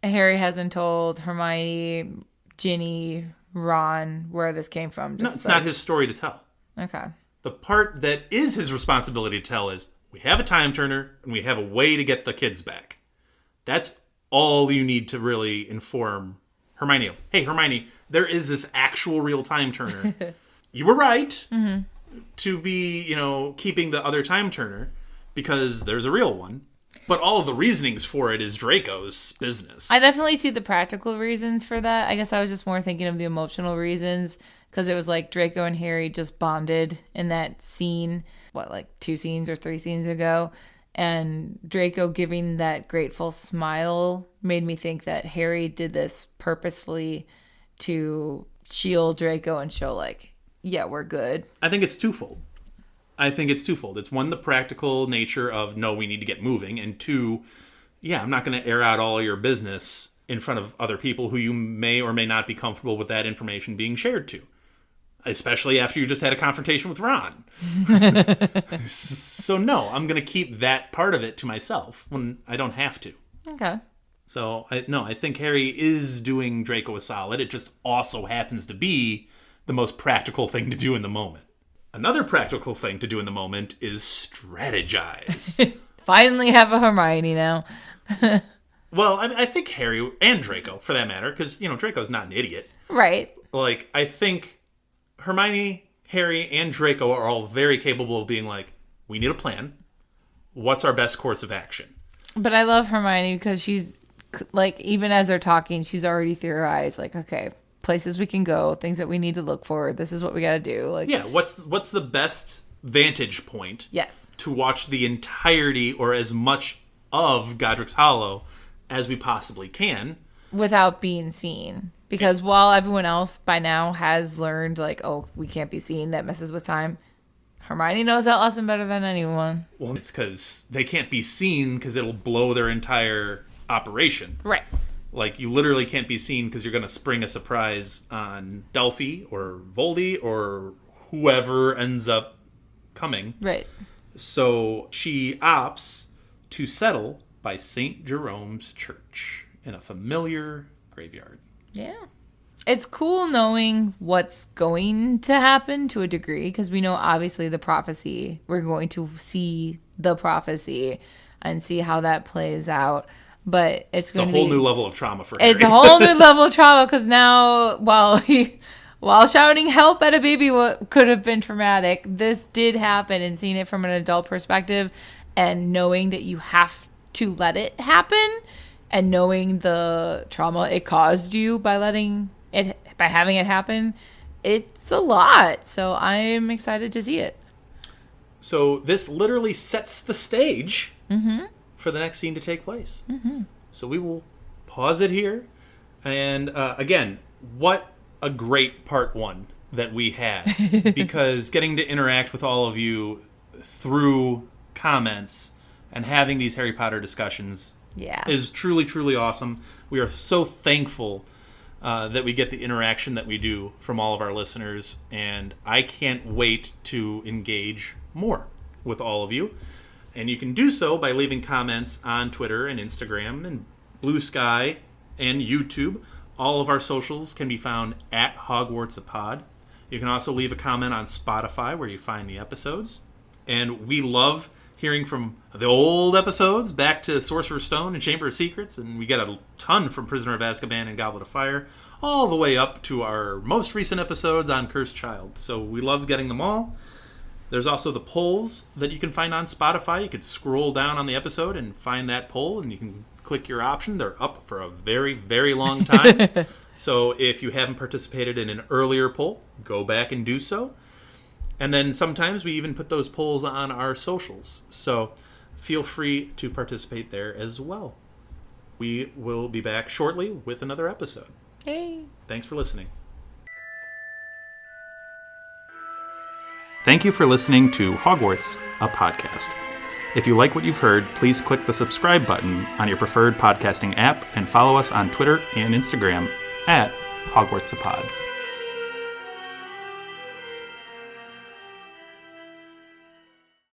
Harry hasn't told Hermione, Ginny, Ron where this came from? No, it's not his story to tell. Okay. The part that is his responsibility to tell is, we have a time turner, and we have a way to get the kids back. That's all you need to really inform Hermione of. Hey, Hermione, there is this actual real time turner. You were right to be, keeping the other time turner because there's a real one. But all of the reasonings for it is Draco's business. I definitely see the practical reasons for that. I guess I was just more thinking of the emotional reasons because it was like Draco and Harry just bonded in that scene, 2 scenes or 3 scenes ago. And Draco giving that grateful smile made me think that Harry did this purposefully to shield Draco and show, yeah, we're good. I think it's twofold. It's one, the practical nature of, no, we need to get moving. And 2, yeah, I'm not going to air out all your business in front of other people who you may or may not be comfortable with that information being shared to. Especially after you just had a confrontation with Ron. So no, I'm going to keep that part of it to myself when I don't have to. Okay. So, I think Harry is doing Draco a solid. It just also happens to be the most practical thing to do in the moment. Another practical thing to do in the moment is strategize. Finally have a Hermione now. Well, I think Harry and Draco, for that matter, because, Draco's not an idiot. Right. I think Hermione, Harry, and Draco are all very capable of being like, we need a plan. What's our best course of action? But I love Hermione because she's, even as they're talking, she's already theorized, okay, places we can go, things that we need to look for. This is what we got to do. Yeah, what's the best vantage point? Yes. To watch the entirety or as much of Godric's Hollow as we possibly can. Without being seen. Because while everyone else by now has learned, we can't be seen, that messes with time, Hermione knows that lesson better than anyone. Well, it's because they can't be seen because it'll blow their entire operation. Right. You literally can't be seen because you're going to spring a surprise on Delphi or Voldy or whoever ends up coming. Right. So she opts to settle by St. Jerome's Church in a familiar graveyard. Yeah. It's cool knowing what's going to happen to a degree because we know obviously the prophecy. We're going to see the prophecy and see how that plays out. But it's going to be a whole new level of trauma for Harry. It's a whole new level of trauma because now, while shouting help at a baby could have been traumatic, this did happen, and seeing it from an adult perspective and knowing that you have to let it happen and knowing the trauma it caused you by having it happen, it's a lot. So I'm excited to see it. So this literally sets the stage for the next scene to take place. So we will pause it here. And again, what a great part 1 that we had. Because getting to interact with all of you through comments and having these Harry Potter discussions is truly, truly awesome. We are so thankful that we get the interaction that we do from all of our listeners. And I can't wait to engage more with all of you. And you can do so by leaving comments on Twitter and Instagram and Blue Sky and YouTube. All of our socials can be found at HogwartsAPod. You can also leave a comment on Spotify where you find the episodes. And we love hearing from the old episodes back to Sorcerer's Stone and Chamber of Secrets. And we get a ton from Prisoner of Azkaban and Goblet of Fire, all the way up to our most recent episodes on Cursed Child. So we love getting them all. There's also the polls that you can find on Spotify. You could scroll down on the episode and find that poll, and you can click your option. They're up for a very, very long time. So if you haven't participated in an earlier poll, go back and do so. And then sometimes we even put those polls on our socials. So feel free to participate there as well. We will be back shortly with another episode. Hey. Thanks for listening. Thank you for listening to Hogwarts, a podcast. If you like what you've heard, please click the subscribe button on your preferred podcasting app and follow us on Twitter and Instagram at HogwartsAPod.